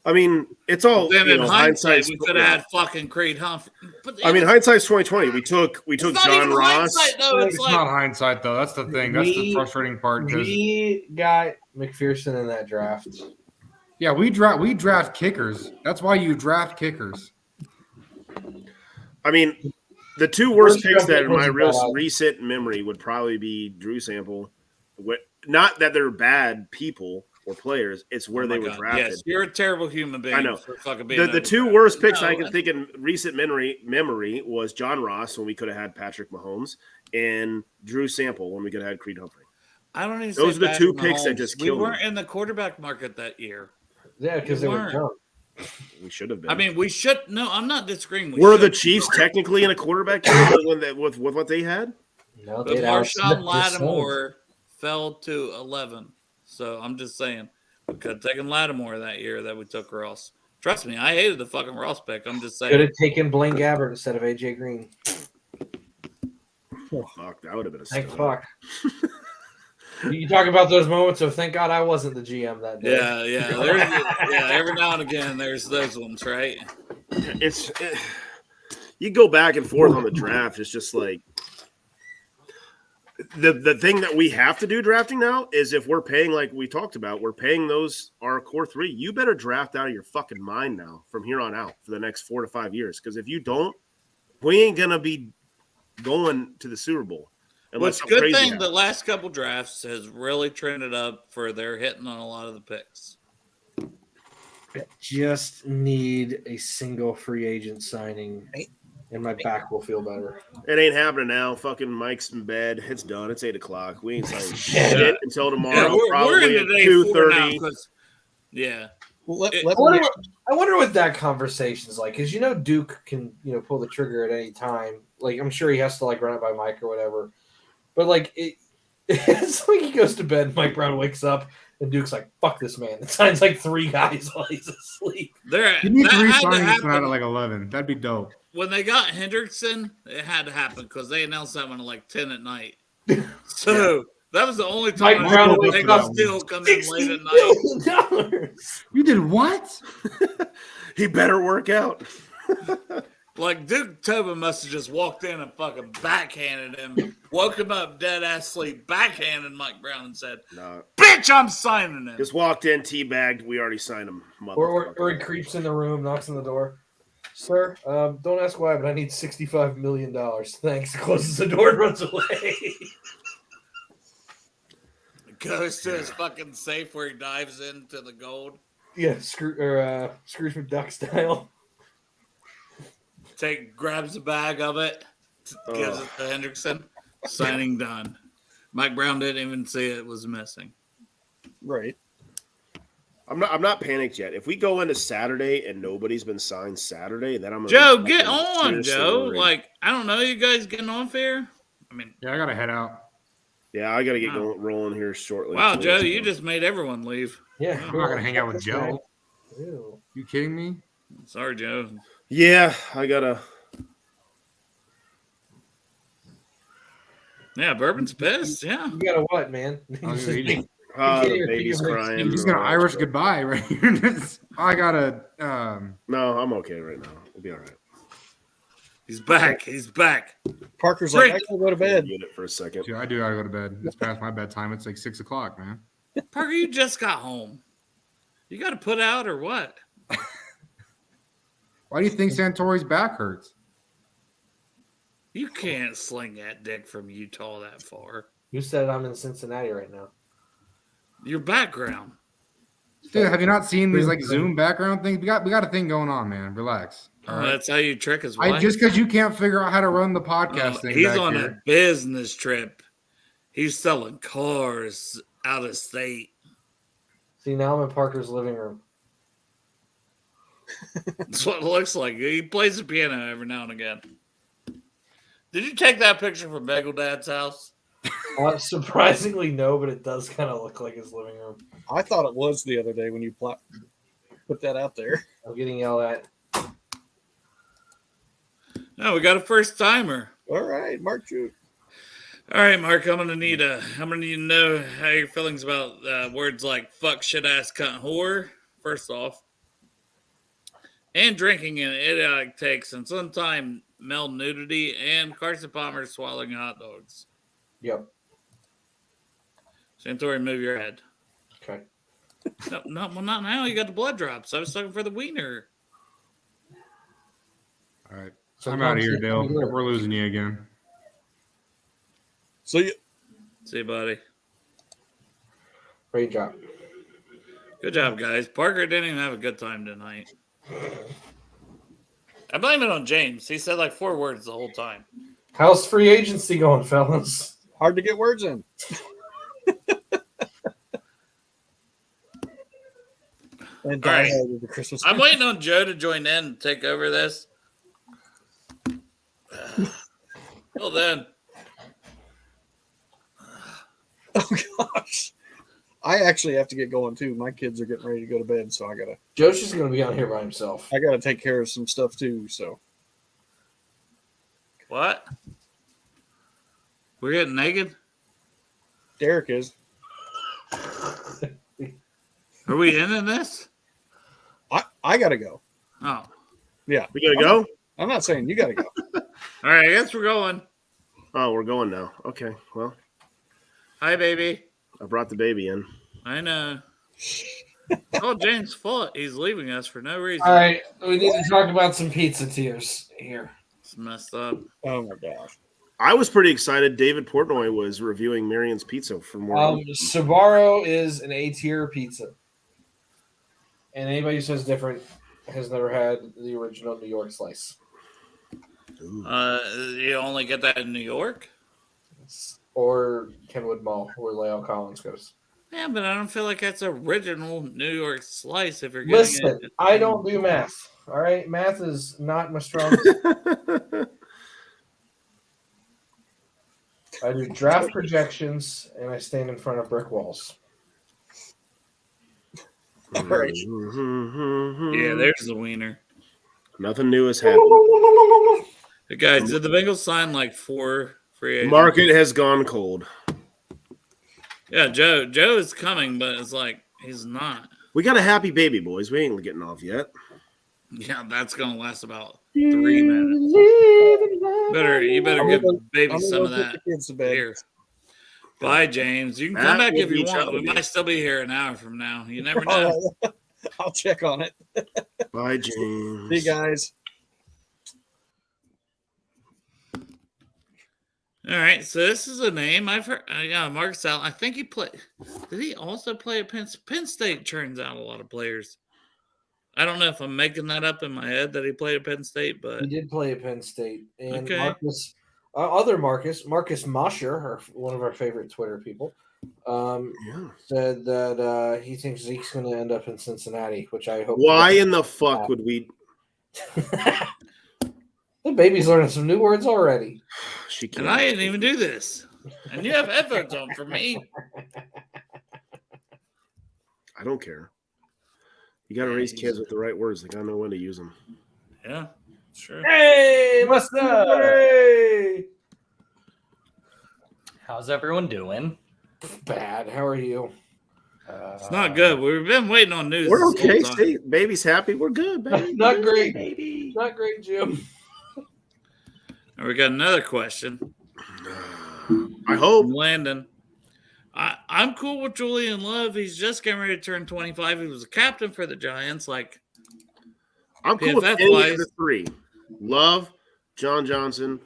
I mean, it's all Then in hindsight, hindsight's- we could have had fucking Creed Humphrey. But I mean, hindsight's 2020. We took it's not John even Ross. hindsight, though. It's It's like, not hindsight though. That's the thing. That's the frustrating part. Because We got McPherson in that draft. yeah, we draft kickers. That's why you draft kickers. I mean, the two worst First picks round that pick in my was bad. recent memory would probably be Drew Sample. Not that they're bad people or players; it's where oh they my were God, drafted. yes, you're a terrible human being. I know. For fucking being The two overdrafted. worst picks I No, can think in recent memory was John Ross when we could have had Patrick Mahomes and Drew Sample when we could have had Creed Humphrey. I don't even. Those say are the two Patrick picks that Mahomes. just We killed me. weren't in the quarterback market that year. Yeah, because they were weren't. dumb. We should have been. I mean, we should. No, I'm not disagreeing. We were the should. Chiefs technically in a quarterback trade with what they had? No, But they'd Alex Marshawn Smith just Lattimore fell to 11. So I'm just saying, we could have taken Lattimore that year that we took Ross. Trust me, I hated the fucking Ross pick. I'm just Could saying. have taken Blaine Gabbert instead of AJ Green. Fuck, that would have been a Thank start. fuck. You talk about those moments of thank God I wasn't the GM that day. Yeah. Every now and again, there's those ones, right? You go back and forth on the draft. It's just like the thing that we have to do drafting now is if we're paying, like we talked about, we're paying those our core three. You better draft out of your fucking mind now from here on out for the next 4 to 5 years. Because if you don't, we ain't gonna be going to the Super Bowl. Which something good crazy thing happens. the last couple drafts has really trended up for their hitting on a lot of the picks. Just need a single free agent signing, and my back will feel better. It ain't happening now. Fucking Mike's in bed. It's done. It's 8 o'clock. We ain't signing shit until tomorrow. we're probably in at today 4 now 2:30. 'cause- yeah. Let I me- wonder what that conversation is like, because Duke can pull the trigger at any time. Like I'm sure he has to run it by Mike or whatever, but it's like he goes to bed, Mike Brown wakes up, and Duke's like, "Fuck this man!" It signs 3 guys while he's asleep. There, You need that 3 had to signings happen. tonight at 11. That'd be dope. When they got Hendrickson, it had to happen because they announced that one at 10 at night. So that was the only time Mike Brown I wakes think up I'll still come in late at night. $60 million. You did what? He better work out. Like Duke Tobin must have just walked in and fucking backhanded him, woke him up dead ass sleep, backhanded Mike Brown and said, No, "Bitch, I'm signing him." just walked in, teabagged. We already signed him. Or he creeps in the room, knocks on the door. Sir, don't ask why, but I need $65 million. Thanks. Closes the door and runs away. Goes to his fucking safe where he dives into the gold. Yeah, Scrooge McDuck style. Grabs a bag of it, gives it to Hendrickson. Signing done. Mike Brown didn't even see it was missing. right. I'm not panicked yet. If we go into Saturday and nobody's been signed Saturday, then I'm gonna Joe, be get fucking on, seriously Joe. worried. Like, I don't know, you guys getting off here? I mean, Yeah, I gotta head out. yeah, I gotta get Wow. rolling here shortly. wow, So Joe, let's you go. just made everyone leave. Yeah, I'm not gonna hang out with Joe. Ew. You kidding me? Sorry, Joe. Yeah, I gotta. Yeah, Bourbon's pissed. Yeah. You got a what, man? Oh, he's The You're baby's kidding me. crying. he's gonna Irish goodbye right here. I gotta. No, I'm okay right now. We'll be all right. He's back. He's back. Parker's like, I Rick. gotta go to bed. Mute it for a second. Dude, I do gotta go to bed. It's past my bedtime. It's like 6 o'clock, man. Parker, you just got home. You got to put out or what? Why do you think Santori's back hurts? You can't sling that dick from Utah that far. You said I'm in Cincinnati right now. Your background. Dude, have you not seen these like Zoom background things? We got a thing going on, man. Relax. All right. That's how you trick his wife. Just because you can't figure out how to run the podcast thing. He's back on here. a business trip. He's selling cars out of state. See, now I'm in Parker's living room. That's what it looks like. He plays the piano every now and again. Did you take that picture from Bagel Dad's house? Surprisingly, no, but it does kind of look like his living room. I thought it was the other day when you put that out there. I'm getting yelled at. No, we got a first timer. All right, Mark, shoot. All right, Mark. I'm gonna need to know how your feelings about words like fuck, shit, ass, cunt, whore. First off, and drinking and idiotic takes, and sometime male nudity, and Carson Palmer swallowing hot dogs. Yep. Santori, move your head. Okay. No, well, not now. You got the blood drops. I was looking for the wiener. All right. So I'm out of here, Dale. here. We're losing you again. So you, See, buddy. Great job. Good job, guys. Parker didn't even have a good time tonight. I blame it on James. He said like 4 words the whole time. How's free agency going, fellas? hard to get words in. And All right. Die the Christmas. I'm waiting on Joe to join in and take over this. Till then. Oh gosh, I actually have to get going too. My kids are getting ready to go to bed, so I gotta Joe's just going to be on here by himself. take care of some stuff too. So What? We're getting naked? Derek is. Are we ending this? I gotta go. Oh. Yeah, We gotta go. I'm not saying you gotta go. All right, I guess we're going. Oh, we're going now. Okay. Well, Hi, baby. I brought the baby in. I know. Oh, James Foot. He's leaving us for no reason. All right, we need to talk about some pizza tiers here. It's messed up. Oh my gosh. I was pretty excited. David Portnoy was reviewing Marion's Pizza for more. Sbarro is an A tier pizza, and anybody who says different has never had the original New York slice. You only get that in New York? Or Kenwood Mall, where Lyle Collins goes. Yeah, but I don't feel like that's original New York slice if you're getting Listen, it. I don't do math. All right, math is not my strong. I do draft projections, and I stand in front of brick walls. All right. Yeah, there's the wiener. Nothing new has happened. Hey guys, did the Bengals sign like 4 free agents? Market has gone cold. Yeah, Joe is coming, but it's like he's not. We got a happy baby, boys. We ain't getting off yet. Yeah, that's gonna last about 3 minutes. You better give baby I'm some gonna of put that. the kids to bed. Here. Bye, James. You can That come back will if you be want. We challenging. might still be here an hour from now. You never know. All right. I'll check on it. Bye, James. See you guys. All right, so this is a name I've heard. Yeah, Marcus Allen. I think he played. Did he also play at Penn State? Churns out a lot of players. I don't know if I'm making that up in my head that he played at Penn State, but He did play at Penn State, and Okay. Marcus Mosher, one of our favorite Twitter people, Yeah. said that he thinks Zeke's going to end up in Cincinnati, which I hope. Why in the fuck would we? The baby's learning some new words already. She and can't. I didn't even do this. And you have headphones on for me. I don't care. You got to raise kids with the right words. They got to know when to use them. Yeah, sure. Hey, what's up? Hey. How's everyone doing? Bad. How are you? It's not good. We've been waiting on news. We're this whole okay. time. See, baby's happy. We're good, baby. Not Good, great. baby. Not great, Jim. And we got another question I hope. from Landon. I'm cool with Julian Love. He's just getting ready to turn 25. He was a captain for the Giants. Like, I'm cool with PFF any wise- of the three: Love, John Johnson,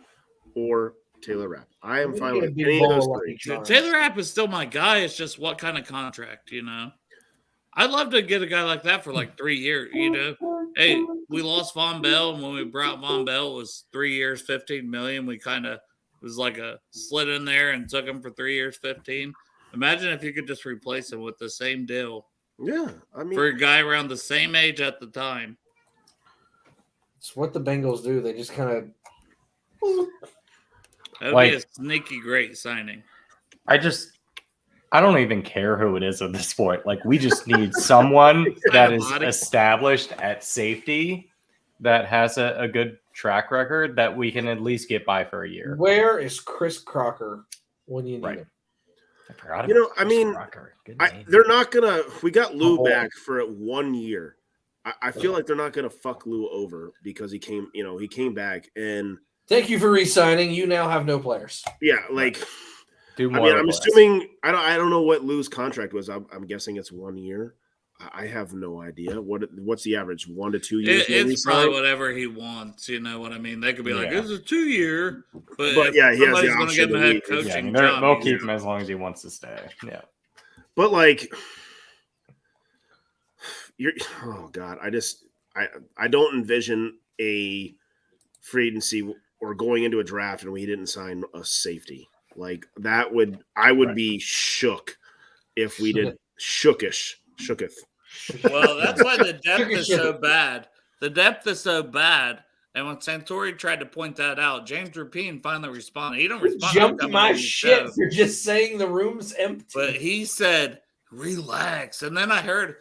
or Taylor Rapp. I am I'm fine gonna with get a any big of those ball of three. Lucky Charms. Taylor Rapp is still my guy. It's just what kind of contract, you know? I'd love to get a guy like that for like 3 years, you know? Hey, we lost Von Bell, and when we brought Von Bell, it was 3 years, $15 million. We kind of was like a slid in there and took him for 3 years, 15. Imagine if you could just replace him with the same deal Yeah, I mean, for a guy around the same age at the time. It's what the Bengals do. They just kind of That would Like- be a sneaky great signing. I don't even care who it is at this point. Like, we just need someone that is Body. established at safety that has a good track record that we can at least get by for a year. Where is Chris Crocker when you need Right. him? I forgot You know, about I Chris mean, Crocker. Good name. they're not gonna. We got Lou Oh. back for 1 year. I feel like they're not gonna fuck Lou over because he came. You know, he came back and Thank you for re-signing. You now have no players. yeah, like Do I more mean, with I'm less. assuming I don't know what Lou's contract was. I'm guessing it's 1 year. I have no idea what's the average 1 to 2 years. maybe, It's probably Simon? whatever he wants. You know what I mean? They could be like, Yeah. "This is 2 year," but But if yeah, he has the somebody's going to option give him a to head leave. coaching Yeah, I mean, job. they'll he's- keep him as long as he wants to stay. Yeah. But like, you're oh god, I don't envision a free agency or going into a draft and we didn't sign a safety like that. I would Right. be shook if we did shooketh. Well, that's why the depth is so bad. The depth is so bad. And when Santori tried to point that out, James Rapine finally responded. He don't respond. Jumped coming my on the shit show. for just saying the room's empty. But he said, "Relax." And then I heard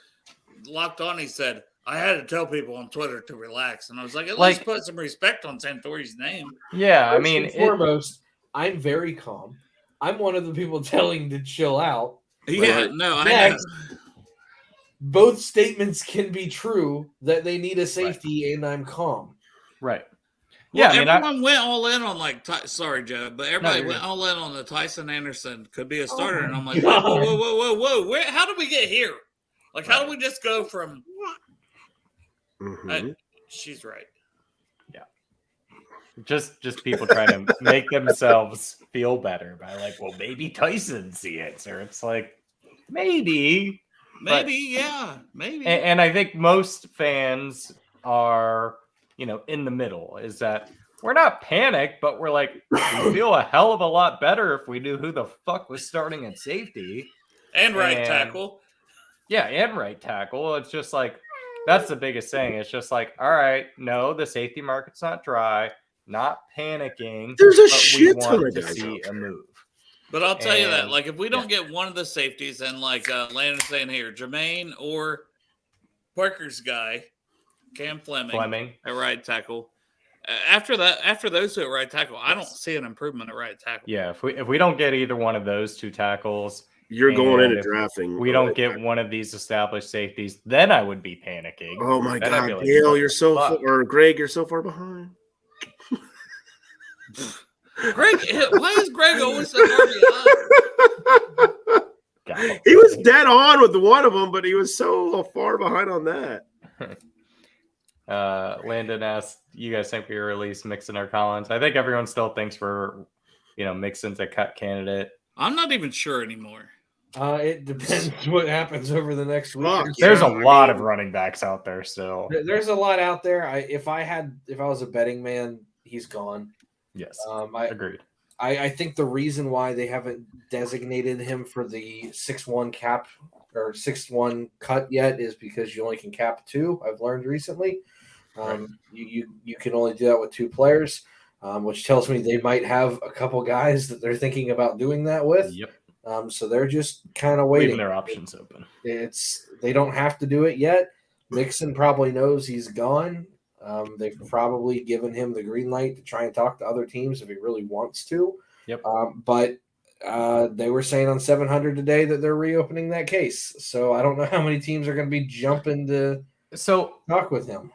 Locked On. He said, "I had to tell people on Twitter to relax." And I was like, "At least Like- put some respect on Santori's name." Yeah, I First mean, and foremost, I'm very calm. I'm one of the people telling to chill out. Yeah, Right. no, I know. Next, both statements can be true that they need a safety, and I'm calm. right. Well, Yeah, I mean, everyone went all in on like, sorry, Joe, but everybody you're went good. all in on the Tyson Anderson could be a starter, and I'm like, God. whoa, where? How did we get here? Like, how do we just go from? Mhm. She's right. just people trying to make themselves feel better by like, well, maybe Tyson's the answer. It's like maybe, But- Maybe, yeah, maybe. and I think most fans are, in the middle. Is that we're not panicked, but we're like, we feel a hell of a lot better if we knew who the fuck was starting at safety. and right and- tackle. Yeah, and right tackle. It's just like that's the biggest thing. It's just like, all right, no, the safety market's not dry, not panicking. There's a but shit we ton want of to guys see out a move. But I'll tell you that, And- like, if we don't get one of the safeties, and like Landon's saying here, Jermaine or Parker's guy, Cam Fleming. At right tackle. After those two at right tackle, I don't see an improvement at right tackle. Yeah, if we don't get either one of those two tackles, You're going And into if drafting. we don't get one of these established safeties, then I would be panicking. Oh my Then I'd be god, like, Dale, what you're the so fuck? or Greg, you're so far behind. Greg, why is Greg always so far behind? God. He was dead on with one of them, but he was so far behind on that. Landon asked, "You guys think we release Mixon or Collins?" I think everyone still thinks we're, Mixon's a cut candidate. I'm not even sure anymore. It depends what happens over the next week. Fuck, or so. There's Yeah, a I lot mean- of running backs out there still. There's a lot out there. If I was a betting man, he's gone. Yes, I agreed. think the reason why they haven't designated him for the 6-1 cap or 6-1 cut yet is because you only can cap 2. I've learned recently. You can only do that with 2 players, which tells me they might have a couple guys that they're thinking about doing that with. Yep, So they're just kind of waiting. leaving their options open. They don't have to do it yet. Mixon probably knows he's gone. They've probably given him the green light to try and talk to other teams if he really wants to. Yep. But they were saying on 700 today that they're reopening that case. So I don't know how many teams are going to be jumping to So talk with him.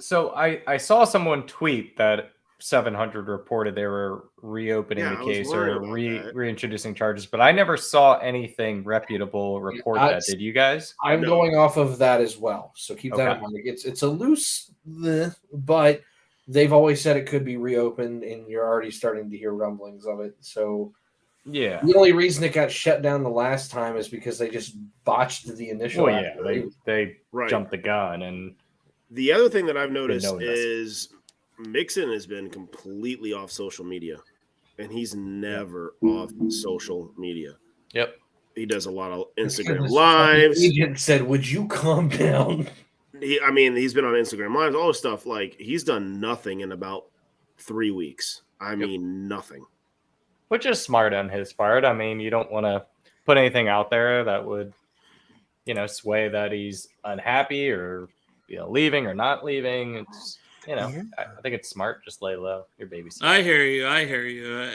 I saw someone tweet that 700 reported they were reopening Yeah, the I was case worried or about that. reintroducing charges, but I never saw anything reputable report that. Did you guys? I'm No. going off of that as well. So keep that Okay. in mind. It's a loose, but they've always said it could be reopened, and you're already starting to hear rumblings of it. So Yeah. the only reason it got shut down the last time is because they just botched the initial. Well, yeah, they Right. jumped the gun, and The other thing that I've noticed know this. is Mixon has been completely off social media, and he's never off social media. yep. He does a lot of Instagram Goodness. lives. The agent said, "Would you calm down?" He's been on Instagram lives, all this stuff. Like, he's done nothing in about 3 weeks. I mean, nothing. Which is smart on his part. I mean, you don't want to put anything out there that would, sway that he's unhappy or leaving or not leaving. It's I think it's smart. Just lay low. Your baby's. I hear you.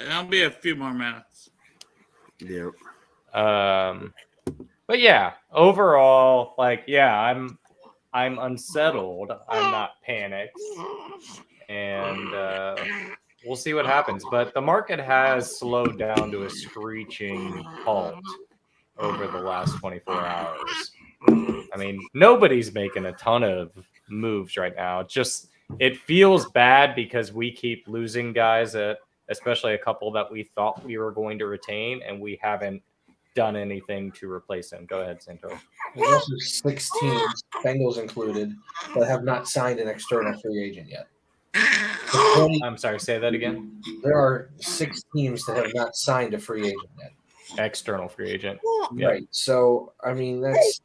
I'll be a few more minutes. Yeah. But yeah, overall, I'm unsettled. I'm not panicked, and we'll see what happens. But the market has slowed down to a screeching halt over the last 24 hours. I mean, nobody's making a ton of moves right now. It feels bad because we keep losing guys, especially a couple that we thought we were going to retain, and we haven't done anything to replace them. Go ahead, Santo. There's also 6 teams, Bengals included, that have not signed an external free agent yet. I'm sorry, say that again. There are 6 teams that have not signed a free agent yet. External free agent. Yeah. Right. So, I mean, that's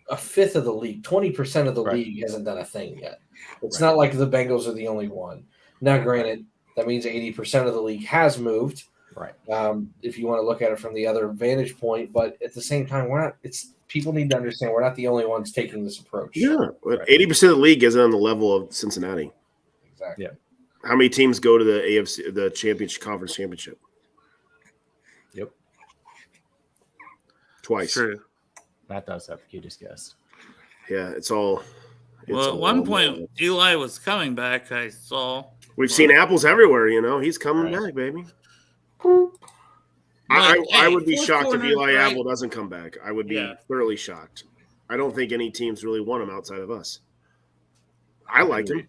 a fifth of the league. 20% of the Right. league hasn't done a thing yet. It's not like the Bengals are the only one. Now, granted, that means 80% of the league has moved. Right. If you want to look at it from the other vantage point, but at the same time, people need to understand we're not the only ones taking this approach. Yeah. But 80% of the league isn't on the level of Cincinnati. Exactly. Yeah. How many teams go to the AFC, the conference championship? Yep. Twice. True. That does have the cutest guess. Yeah, it's all. Well, at one point, Eli was coming back. I saw. We've seen apples everywhere. He's coming Right. back, baby. Like, I hey, would be fourth shocked if quarter, Eli right? Apple doesn't come back. I would be Yeah. thoroughly shocked. I don't think any teams really want him outside of us. I liked him.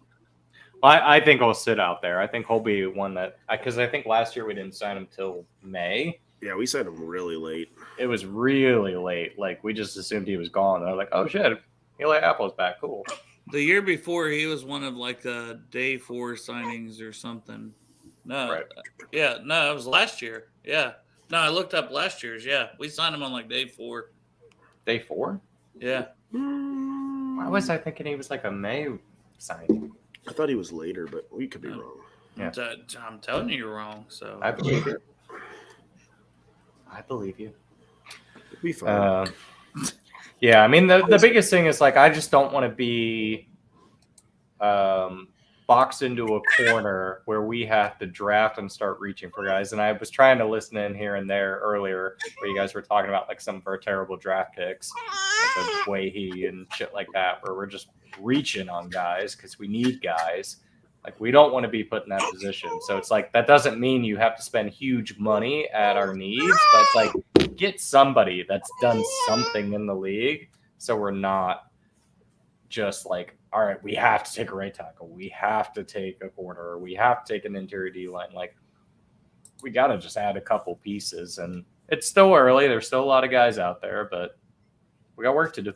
I think he'll sit out there. I think he'll be one that because I think last year we didn't sign him till May. Yeah, we signed him really late. It was really late. Like we just assumed he was gone. And I was like, oh shit, Eli Apple's back. Cool. The year before, he was one of day 4 signings or something. No, Right. Yeah, no, it was last year. Yeah, no, I looked up last year's. Yeah, we signed him on day 4. Day 4? Yeah, Why was I thinking he was like a May signing? I thought he was later, but we could be wrong. Yeah. I'm telling you, you're wrong. So I believe it. I believe you. It'll be fine. Yeah, I mean the biggest thing is I just don't want to be boxed into a corner where we have to draft and start reaching for guys. And I was trying to listen in here and there earlier where you guys were talking about some of our terrible draft picks, like the Wahey and shit like that, where we're just reaching on guys because we need guys. We don't want to be put in that position. So it's that doesn't mean you have to spend huge money at our needs, but it's get somebody that's done something in the league. So we're not just all right, we have to take a right tackle. We have to take a corner. We have to take an interior D line. We got to just add a couple pieces. And it's still early. There's still a lot of guys out there, but we got work to do.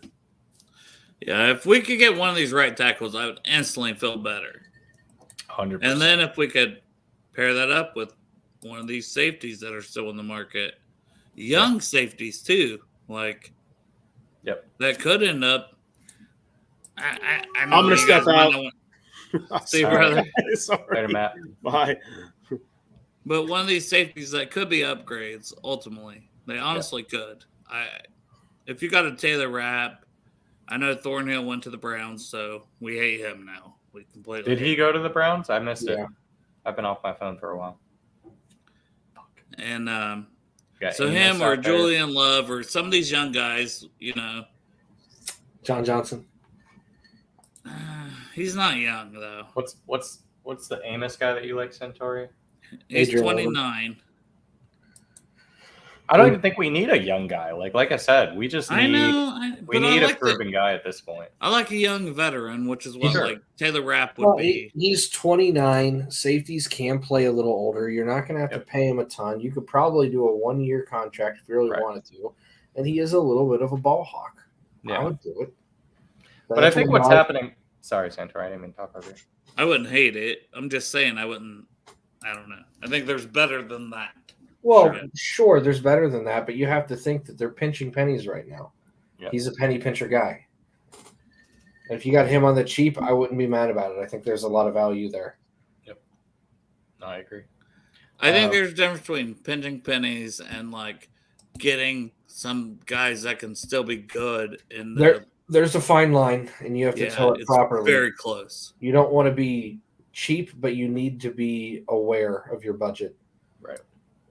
yeah, if we could get one of these right tackles, I would instantly feel better. 100%. And then if we could pair that up with one of these safeties that are still in the market, young safeties too, Yep. that could end up. I'm gonna step out. See, brother. Sorry. Later, Matt. Bye. But one of these safeties that could be upgrades ultimately. They honestly could. If you got a Taylor Rapp, I know Thornhill went to the Browns, so we hate him now. We completely Did he go to the Browns? I missed it. Yeah. I've been off my phone for a while. And Got so Amos him or out there. Julian Love or some of these young guys, John Johnson. he's not young though. What's What's the Amos guy that you like, Centauri? He's Adrian 29. I don't even think we need a young guy. Like I said, we just need I know. we need a proven guy at this point. I like a young veteran, which is what Sure. like Taylor Rapp would Well, be. he's 29. Safeties can play a little older. You're not going to have to pay him a ton. You could probably do a 1-year contract if you really Right. wanted to. And he is a little bit of a ball hawk. I Yeah. would do it. But I think what's happening. Sorry, Centauri, I didn't mean to talk over you. I wouldn't hate it. I'm just saying I wouldn't. I don't know. I think there's better than that. Well, Sure. sure, there's better than that, but you have to think that they're pinching pennies right now. Yeah. He's a penny pincher guy. If you got him on the cheap, I wouldn't be mad about it. I think there's a lot of value there. No, I agree. I think there's a difference between pinching pennies and like getting some guys that can still be good in There's a fine line, and you have to tell it it's properly. very close. You don't want to be cheap, but you need to be aware of your budget. Right.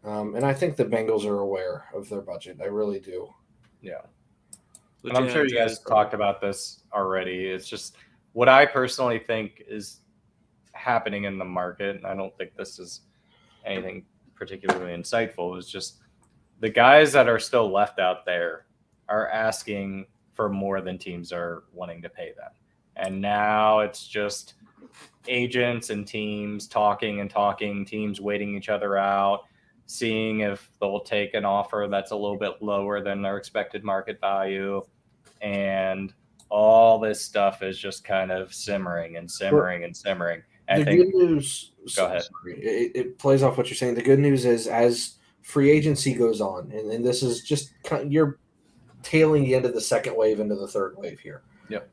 And I think the Bengals are aware of their budget. I really do. Yeah. Would And I'm sure have you guys talked about this already. It's just what I personally think is happening in the market. And I don't think this is anything particularly insightful. Is just the guys that are still left out there are asking for more than teams are wanting to pay them. And now it's just agents and teams talking and talking, teams waiting each other out, seeing if they'll take an offer that's a little bit lower than their expected market value. And all this stuff is just kind of simmering and simmering and simmering. And The I think, good news. Go ahead. Sorry, it plays off what you're saying. The good news is as free agency goes on, and this is just you're tailing the end of the second wave into the third wave here. Yep.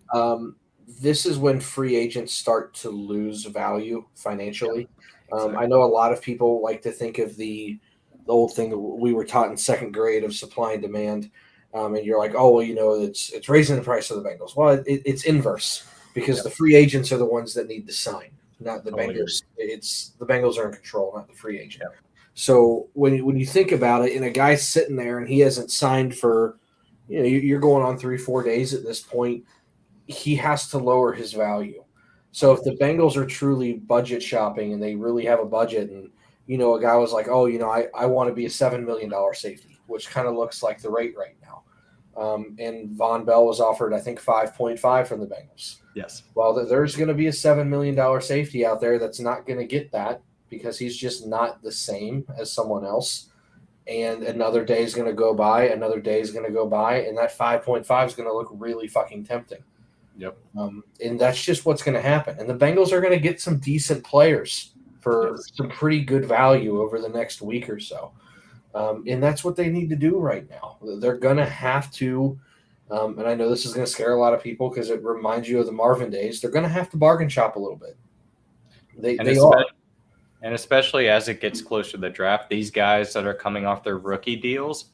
This is when free agents start to lose value financially. I know a lot of people like to think of the old thing that we were taught in second grade of supply and demand. And you're like, oh, well, you know, it's raising the price of the Bengals. Well, it's inverse because the free agents are the ones that need to sign, not the Bengals. It's the Bengals are in control, not the free agent. Yep. So when you think about it, and a guy's sitting there and he hasn't signed for, you know, you're going on 3-4 days at this point, he has to lower his value. So if the Bengals are truly budget shopping and they really have a budget, and you know, a guy was like, oh, you know, I want to be a $7 million safety, which kind of looks like the rate right now. And Von Bell was offered, I think, 5.5 from the Bengals. yes. Well, there's going to be a $7 million safety out there that's not going to get that because he's just not the same as someone else. And another day is going to go by, another day is going to go by, and that 5.5 is going to look really fucking tempting. Yep. And that's just what's going to happen. And the Bengals are going to get some decent players for some pretty good value over the next week or so. And that's what they need to do right now. They're going to have to, and I know this is going to scare a lot of people because it reminds you of the Marvin days. They're going to have to bargain shop a little bit. They are. And especially as it gets closer to the draft, these guys that are coming off their rookie deals,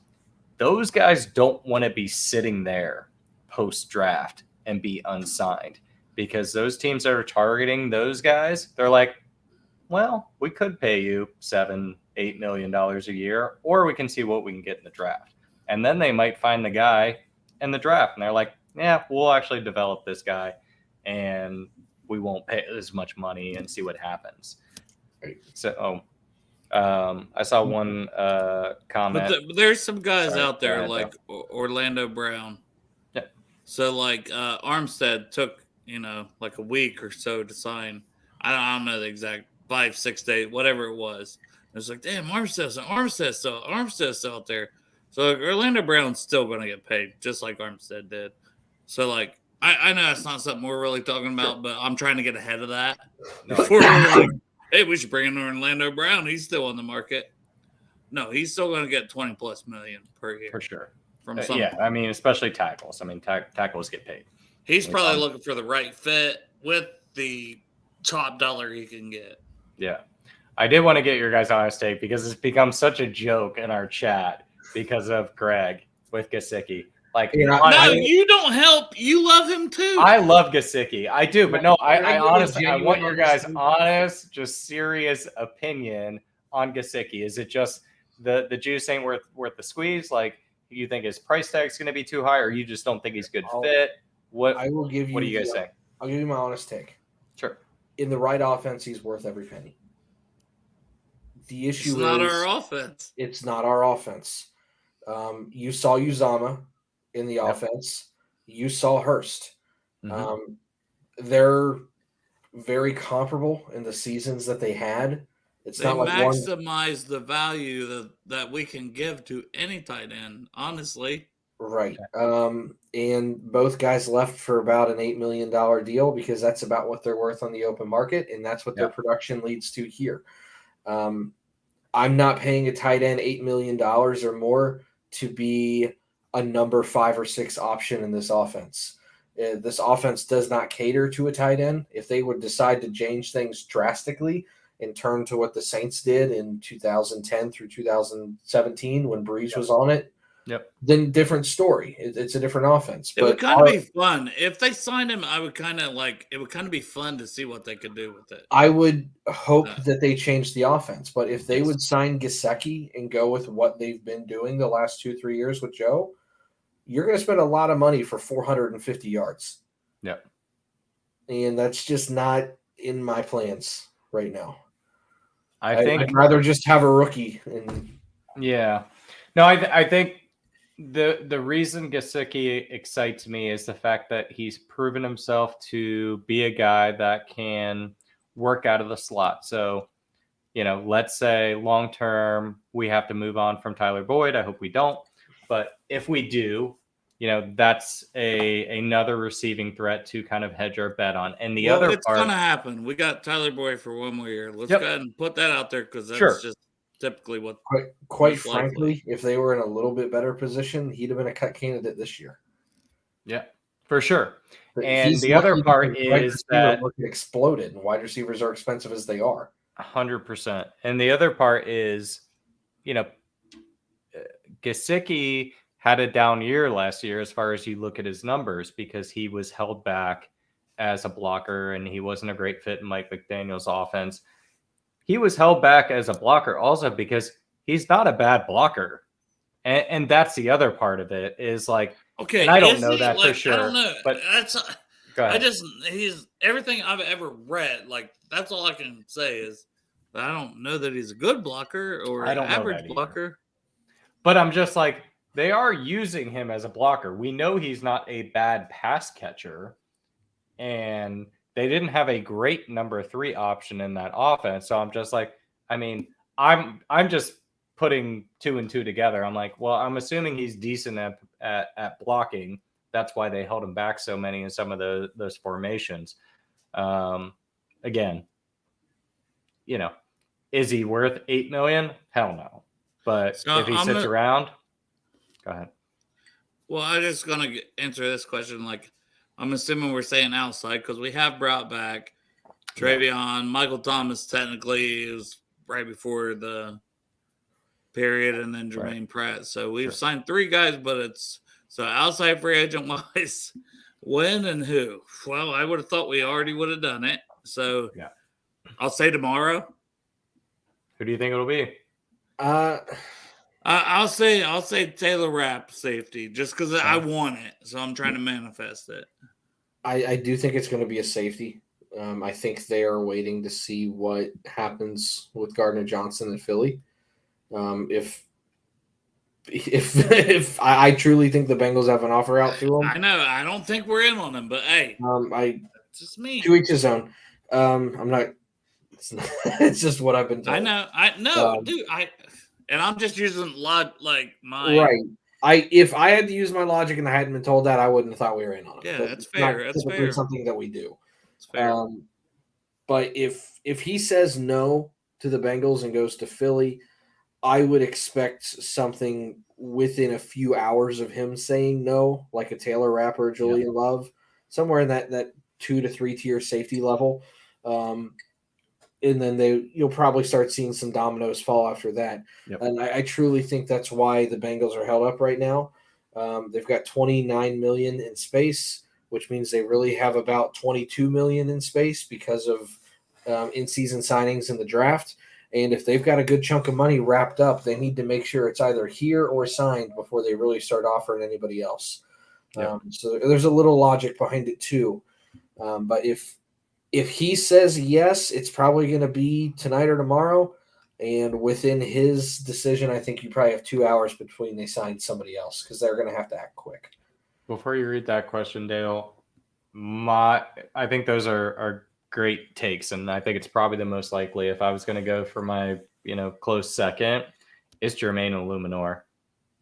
those guys don't want to be sitting there post-draft and be unsigned because those teams that are targeting those guys, they're like, well, we could pay you $7-8 million a year, or we can see what we can get in the draft. And then they might find the guy in the draft and they're like, yeah, we'll actually develop this guy and we won't pay as much money and see what happens. So, I saw one comment. But there's some guys Sorry, out there go ahead, like Orlando Brown. Yeah. So like Armstead took, you know, like a week or so to sign. I don't know the exact 5-6 days, whatever it was. It's like, damn, Armstead's still out there. So like, Orlando Brown's still going to get paid, just like Armstead did. So like, I know it's not something we're really talking about, but I'm trying to get ahead of that before we're like, hey, we should bring in Orlando Brown. He's still on the market. No, he's still going to get 20+ million per year For sure. from some. Yeah, I mean, especially tackles. I mean, tackles get paid. He's probably looking for the right fit with the top dollar he can get. Yeah. I did want to get your guys' honest take because it's become such a joke in our chat because of Greg with Gesicki. Like, No, you don't help. You love him too. I love Gesicki. I do, but no, I honestly, I want your guys' honest, just serious opinion on Gesicki. Is it just the juice ain't worth the squeeze? Like, you think his price tag's going to be too high, or you just don't think he's good fit? What I will give you. What do you guys say? I'll give you my honest take. Sure. in the right offense, he's worth every penny. The issue It's not is our offense. it's not our offense. You saw Uzama in the offense. You saw Hurst. Mhm. They're very comparable in the seasons that they had. It's They not like one maximize the value that we can give to any tight end, honestly. right. And both guys left for about an $8 million deal because that's about what they're worth on the open market, and that's what their production leads to here. I'm not paying a tight end $8 million or more to be a number 5 or 6 option in this offense. This offense does not cater to a tight end. If they would decide to change things drastically and turn to what the Saints did in 2010 through 2017 when Breeze was on it, then different story. It's a different offense. It would kind of be fun if they signed him. I would kind of like it. Would kind of be fun to see what they could do with it. I would hope that they change the offense, but if they would sign Gesicki and go with what they've been doing the last 2-3 years with Joe, you're going to spend a lot of money for 450 yards. Yep. And that's just not in my plans right now. I'd rather just have a rookie. And no, I think the reason Gesicki excites me is the fact that he's proven himself to be a guy that can work out of the slot. So, let's say long term we have to move on from Tyler Boyd. I hope we don't, but if we do, that's another receiving threat to kind of hedge our bet on. And the other it's part, gonna happen. We got Tyler Boyd for one more year. Let's go ahead and put that out there because that's just typically what. Quite frankly, if they were in a little bit better position, he'd have been a cut candidate this year. Yeah, for sure. But and the other part is that exploded, and wide receivers are expensive as they are. 100%. And the other part is, Gesicki had a down year last year as far as you look at his numbers because he was held back as a blocker and he wasn't a great fit in Mike McDaniel's offense. He was held back as a blocker also because he's not a bad blocker. And that's the other part of it is like, okay, and I don't know that for sure. I don't know. But go ahead. He's everything I've ever read. Like, that's all I can say is that I don't know that he's a good blocker or an average blocker. But I'm just like, they are using him as a blocker. We know he's not a bad pass catcher. And they didn't have a great number 3 option in that offense. So I'm just like, I'm just putting 2 and 2 together. I'm like, well, I'm assuming he's decent at blocking. That's why they held him back so many in some of those formations. Again, is he worth $8 million? Hell no. But if he sits around, go ahead. Well, I'm just gonna answer this question. Like, I'm assuming we're saying outside because we have brought back Travion, Michael Thomas. Technically, is right before the period, and then Jermaine Pratt. So we've signed 3 guys, but it's so outside free agent wise, when and who? Well, I would have thought we already would have done it. So I'll say tomorrow. Who do you think it'll be? I'll say Taylor Rapp safety just because I want it, so I'm trying to manifest it. I do think it's going to be a safety. I think they are waiting to see what happens with Gardner Johnson in Philly. If I truly think the Bengals have an offer out to him, I know I don't think we're in on him, but hey, it's just me. To each his own. I'm not. It's just what I've been told. I know, dude. And I'm just using like my right. If I had to use my logic and I hadn't been told that, I wouldn't have thought we were in on it. Yeah, but that's fair. That's fair. Something that we do. It's fair. But if he says no to the Bengals and goes to Philly, I would expect something within a few hours of him saying no, like a Taylor Rapp or a Julian Love, somewhere in that 2 to 3 tier safety level. And then you'll probably start seeing some dominoes fall after that. Yep. And I truly think that's why the Bengals are held up right now. They've got $29 million in space, which means they really have about $22 million in space because of in-season signings in the draft. And if they've got a good chunk of money wrapped up, they need to make sure it's either here or signed before they really start offering anybody else. Yep. So there's a little logic behind it too. But if If he says yes, it's probably going to be tonight or tomorrow. And within his decision, I think you probably have 2 hours between they sign somebody else because they're going to have to act quick. Before you read that question, Dale, I think those are great takes, and I think it's probably the most likely. If I was going to go for my close second, it's Jermaine Illuminor.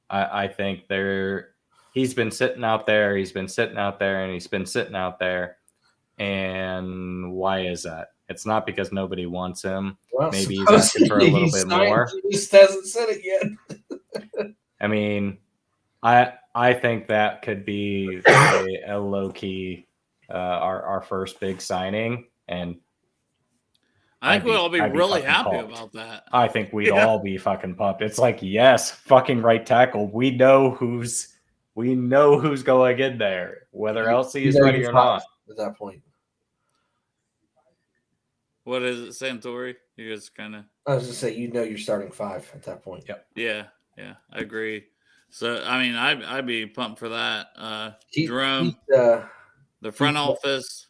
I think he's been sitting out there, and he's been sitting out there. And why is that? It's not because nobody wants him. Well, maybe he's asking for a little bit more. He just hasn't said it yet. I mean, I think that could be a low key our first big signing, and I think we'll all be really fucking happy pumped. about that. I think we'd all be fucking pumped. It's like, yes, fucking right tackle. We know who's going in there, whether LC is ready or not. At that point, What is it, Santori? You guys kind of. I was going to say, you're starting 5 at that point. Yep. Yeah, I agree. So I mean, I'd be pumped for that. Jerome, the front office,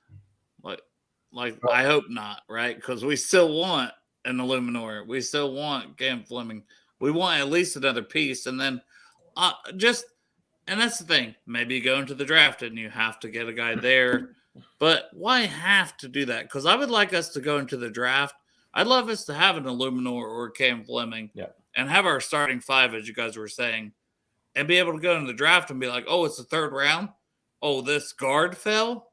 like I hope not, right? Because we still want an Illuminor. We still want Cam Fleming. We want at least another piece, and then and that's the thing. Maybe you go into the draft and you have to get a guy there. But why have to do that? Because I would like us to go into the draft. I'd love us to have an Illuminor or Cam Fleming and have our starting 5, as you guys were saying, and be able to go into the draft and be like, oh, it's the 3rd round. Oh, this guard fell.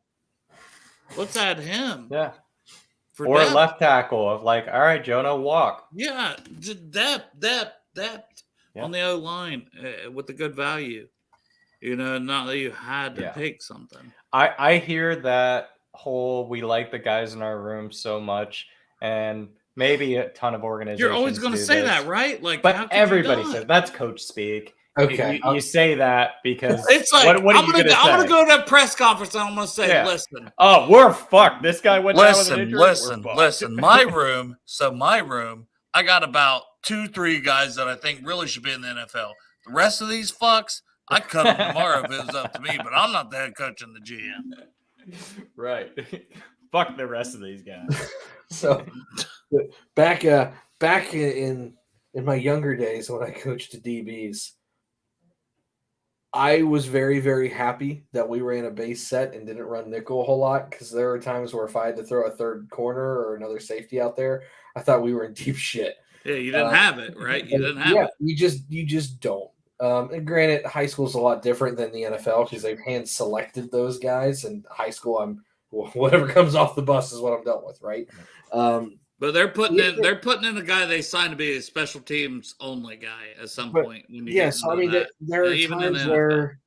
Let's add him. Yeah. Or depth. Left tackle of like, all right, Jonah, walk. Yeah. Depth on the O line with the good value. Not that you had to pick something. I hear that whole we like the guys in our room so much, and maybe a ton of organizations. You're always going to say that, right? But everybody says that's coach speak. Okay, you say that because it's like what I'm going to go to a press conference and I'm going to say, listen. Oh, we're fucked. This guy went down with an injury. Listen. My room. I got about 2-3 guys that I think really should be in the NFL. The rest of these fucks, I'd cut them tomorrow if it was up to me, but I'm not the head coach and the GM. Right. Fuck the rest of these guys. So back in my younger days when I coached the DBs, I was very, very happy that we ran a base set and didn't run nickel a whole lot, because there were times where if I had to throw a third corner or another safety out there, I thought we were in deep shit. Yeah, you didn't have it, right? You didn't have it. You just don't. And granted, high school is a lot different than the NFL because they've hand selected those guys. And high school, whatever comes off the bus is what I'm dealt with, right? But they're putting in a guy they signed to be a special teams only guy at some point. Yes, I mean there are times where,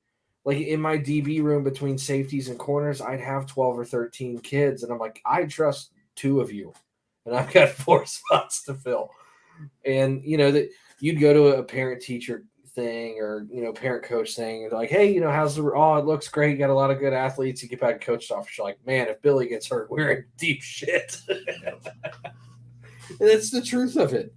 like in my DB room between safeties and corners, I'd have 12 or 13 kids, and I'm like, I trust 2 of you, and I've got 4 spots to fill. And that you'd go to a parent teacher thing or parent coach thing and like, hey, how's it looks great, you got a lot of good athletes. You get back to coach office, you're like, man, if Billy gets hurt, we're in deep shit. And that's the truth of it.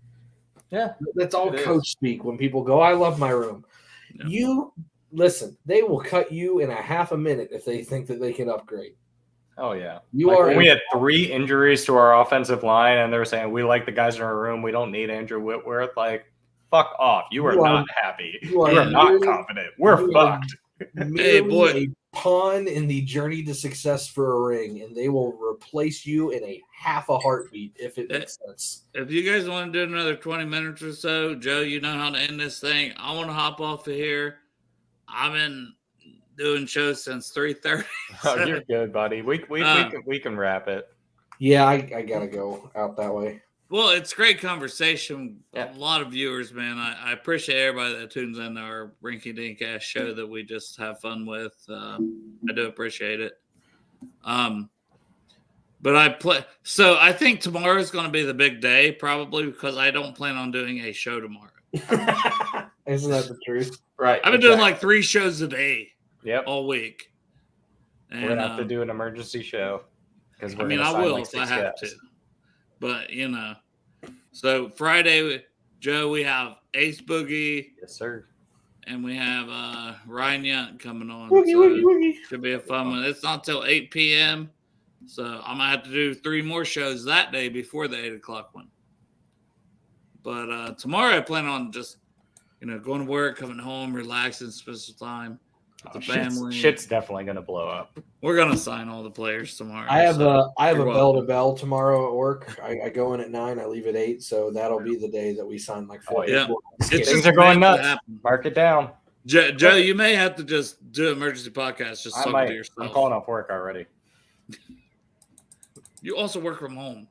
Yeah, that's all coach speak. When people go, I love my room. Yeah. You listen, they will cut you in a half a minute if they think that they can upgrade. Oh yeah, when we had 3 injuries to our offensive line, and they're saying we like the guys in our room, we don't need Andrew Whitworth. Like, fuck off! You are not happy. You are not confident. We're fucked. Hey boy, a pawn in the journey to success for a ring, and they will replace you in a half a heartbeat if it makes sense. If you guys want to do another 20 minutes or so, Joe, you know how to end this thing. I want to hop off of here. I've been doing shows since 3:30. So. Oh, you're good, buddy. We can wrap it. Yeah, I gotta go out that way. Well, it's great conversation. Yeah. A lot of viewers, man. I appreciate everybody that tunes in to our Rinky Dink ass show that we just have fun with. I do appreciate it. But I think tomorrow is going to be the big day, probably because I don't plan on doing a show tomorrow. Isn't that the truth? Right. I've been doing like 3 shows a day. Yep. All week. And, we're gonna have to do an emergency show because I will if I have to. But so Friday, Joe, we have Ace Boogie. Yes, sir. And we have Ryan Yunt coming on. Boogie. Should be a fun one. It's not till 8 p.m. So I'm gonna have to do 3 more shows that day before the 8 o'clock one. But tomorrow I plan on just, going to work, coming home, relaxing, spend some time with the family. Shit's definitely gonna blow up. We're gonna sign all the players tomorrow. I have a you're bell welcome. to bell tomorrow at work. I go in at 9, I leave at 8, so that'll be the day that we sign like 4 yeah. people. It's Things just are going meant to nuts. happen. Mark it down. Joe, you may have to just do an emergency podcast. Just I talk to might. yourself. I'm calling off work already. You also work from home.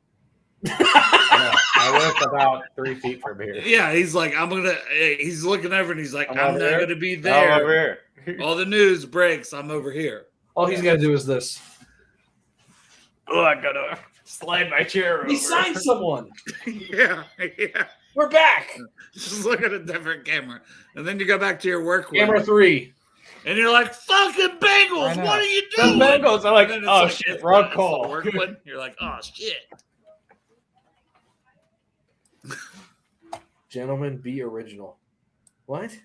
I know. I work about 3 feet from here. Yeah, he's like, he's looking over and he's like, I'm I'm over not here. gonna be I'm there. over here. All the news breaks. I'm over here. All he's got to do is this. Oh, I gotta slide my chair over. He signed someone. yeah. We're back. Just look at a different camera, and then you go back to your work. Camera week, 3. and you're like, "Fucking Bengals! I know. What are you The doing?" Bengals are like, And then it's oh like, shit, it's wrong the call. work one. You're like, "Oh shit." Gentlemen, be original. What?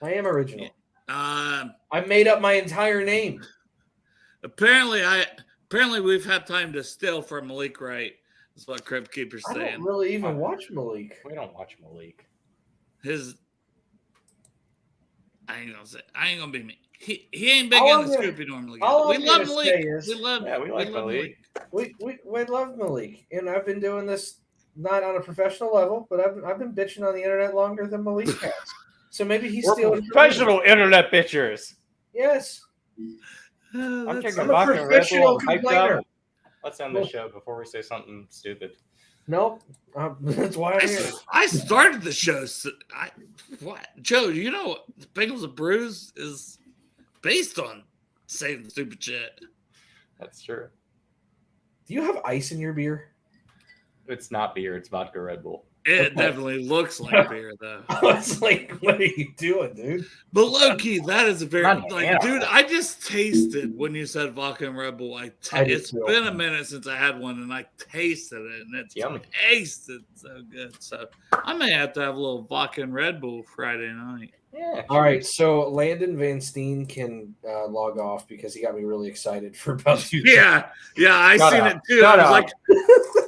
I am original. Um, I made up my entire name. apparently we've had time to steal from Malik Wright. That's what Crypt Keeper's I saying. don't really even watch Malik. We don't watch Malik. I ain't gonna be me. He ain't big All in the I'm gonna- Scoopy normally. all We I'm love gonna Malik. say is- We love Malik. We love Malik, and I've been doing this not on a professional level, but I've been bitching on the internet longer than Malik has. So maybe he's We're stealing from me. professional internet bitchers. Yes. I'm That's- drinking I'm a vodka Red Bull, professional hyped complainer. up. Let's end the show before we say something stupid. Nope. That's why I'm here. I started the show. What, Joe? You know, Bengals and Brews is based on saying stupid shit. That's true. Do you have ice in your beer? It's not beer. It's vodka Red Bull. It definitely looks like beer, though. I was like, what are you doing, dude? But low key, that is a very Banana. dude. I just tasted when you said vodka and Red Bull. I did It's too. been a minute since I had one, and I tasted it, and it's Yummy. tasted so good. So I may have to have a little vodka and Red Bull Friday night. Yeah. All right, so Landon Van Steen can log off because he got me really excited for about you. Yeah, I Shut seen up. it too. Shut I was up. like,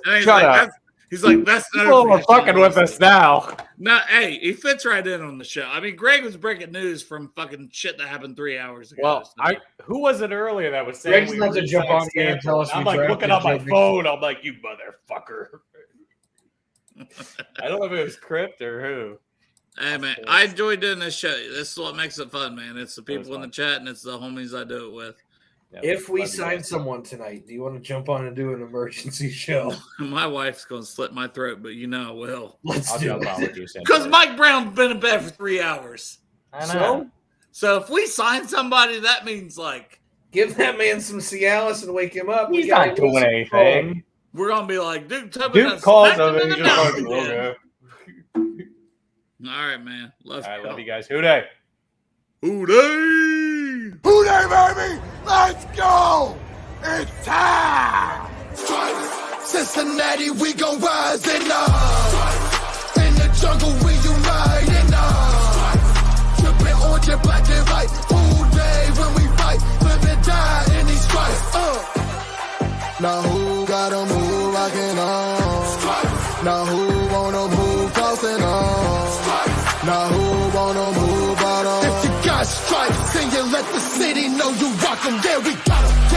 and he's Shut like, up. he's like, that's People are not fucking with us now. No, hey, he fits right in on the show. I mean, Greg was breaking news from fucking shit that happened 3 hours ago. Well, so- who was it earlier that was saying Greg's about to jump re-signed on here and tell us I'm we like drafted looking on my Joe phone. I'm like, you motherfucker. I don't know if it was Crypt or who. Hey man, I enjoy doing this show. This is what makes it fun, man. It's the It was people in the fun. chat and it's the homies I do it with. Yeah, If we love you sign guys. someone tonight, do you want to jump on and do an emergency show? My wife's gonna slit my throat, but you know I will. Let's I'll do jump it. on with you. Sam. Because Mike Brown's been in bed for 3 hours. I know. So So if we sign somebody, that means like give that man some Cialis and wake him up. He's We gotta not get doing some anything. we're gonna be like, dude, Dude calls over. He's just like, All okay. right, man. Love I you. love you guys. Who day? Hooday! Who they, baby? Let's go! It's time! Cincinnati, we gon' rise and up. In the jungle, we unite and up. Trippin' orange and black and white. Who they when we fight? Live and die in these stripes. Now who got 'em, who rockin' on? Now who wanna move crossing on? Now who wanna move out on? If you got stripes, then you let the city know you rock 'em. Yeah, we got 'em.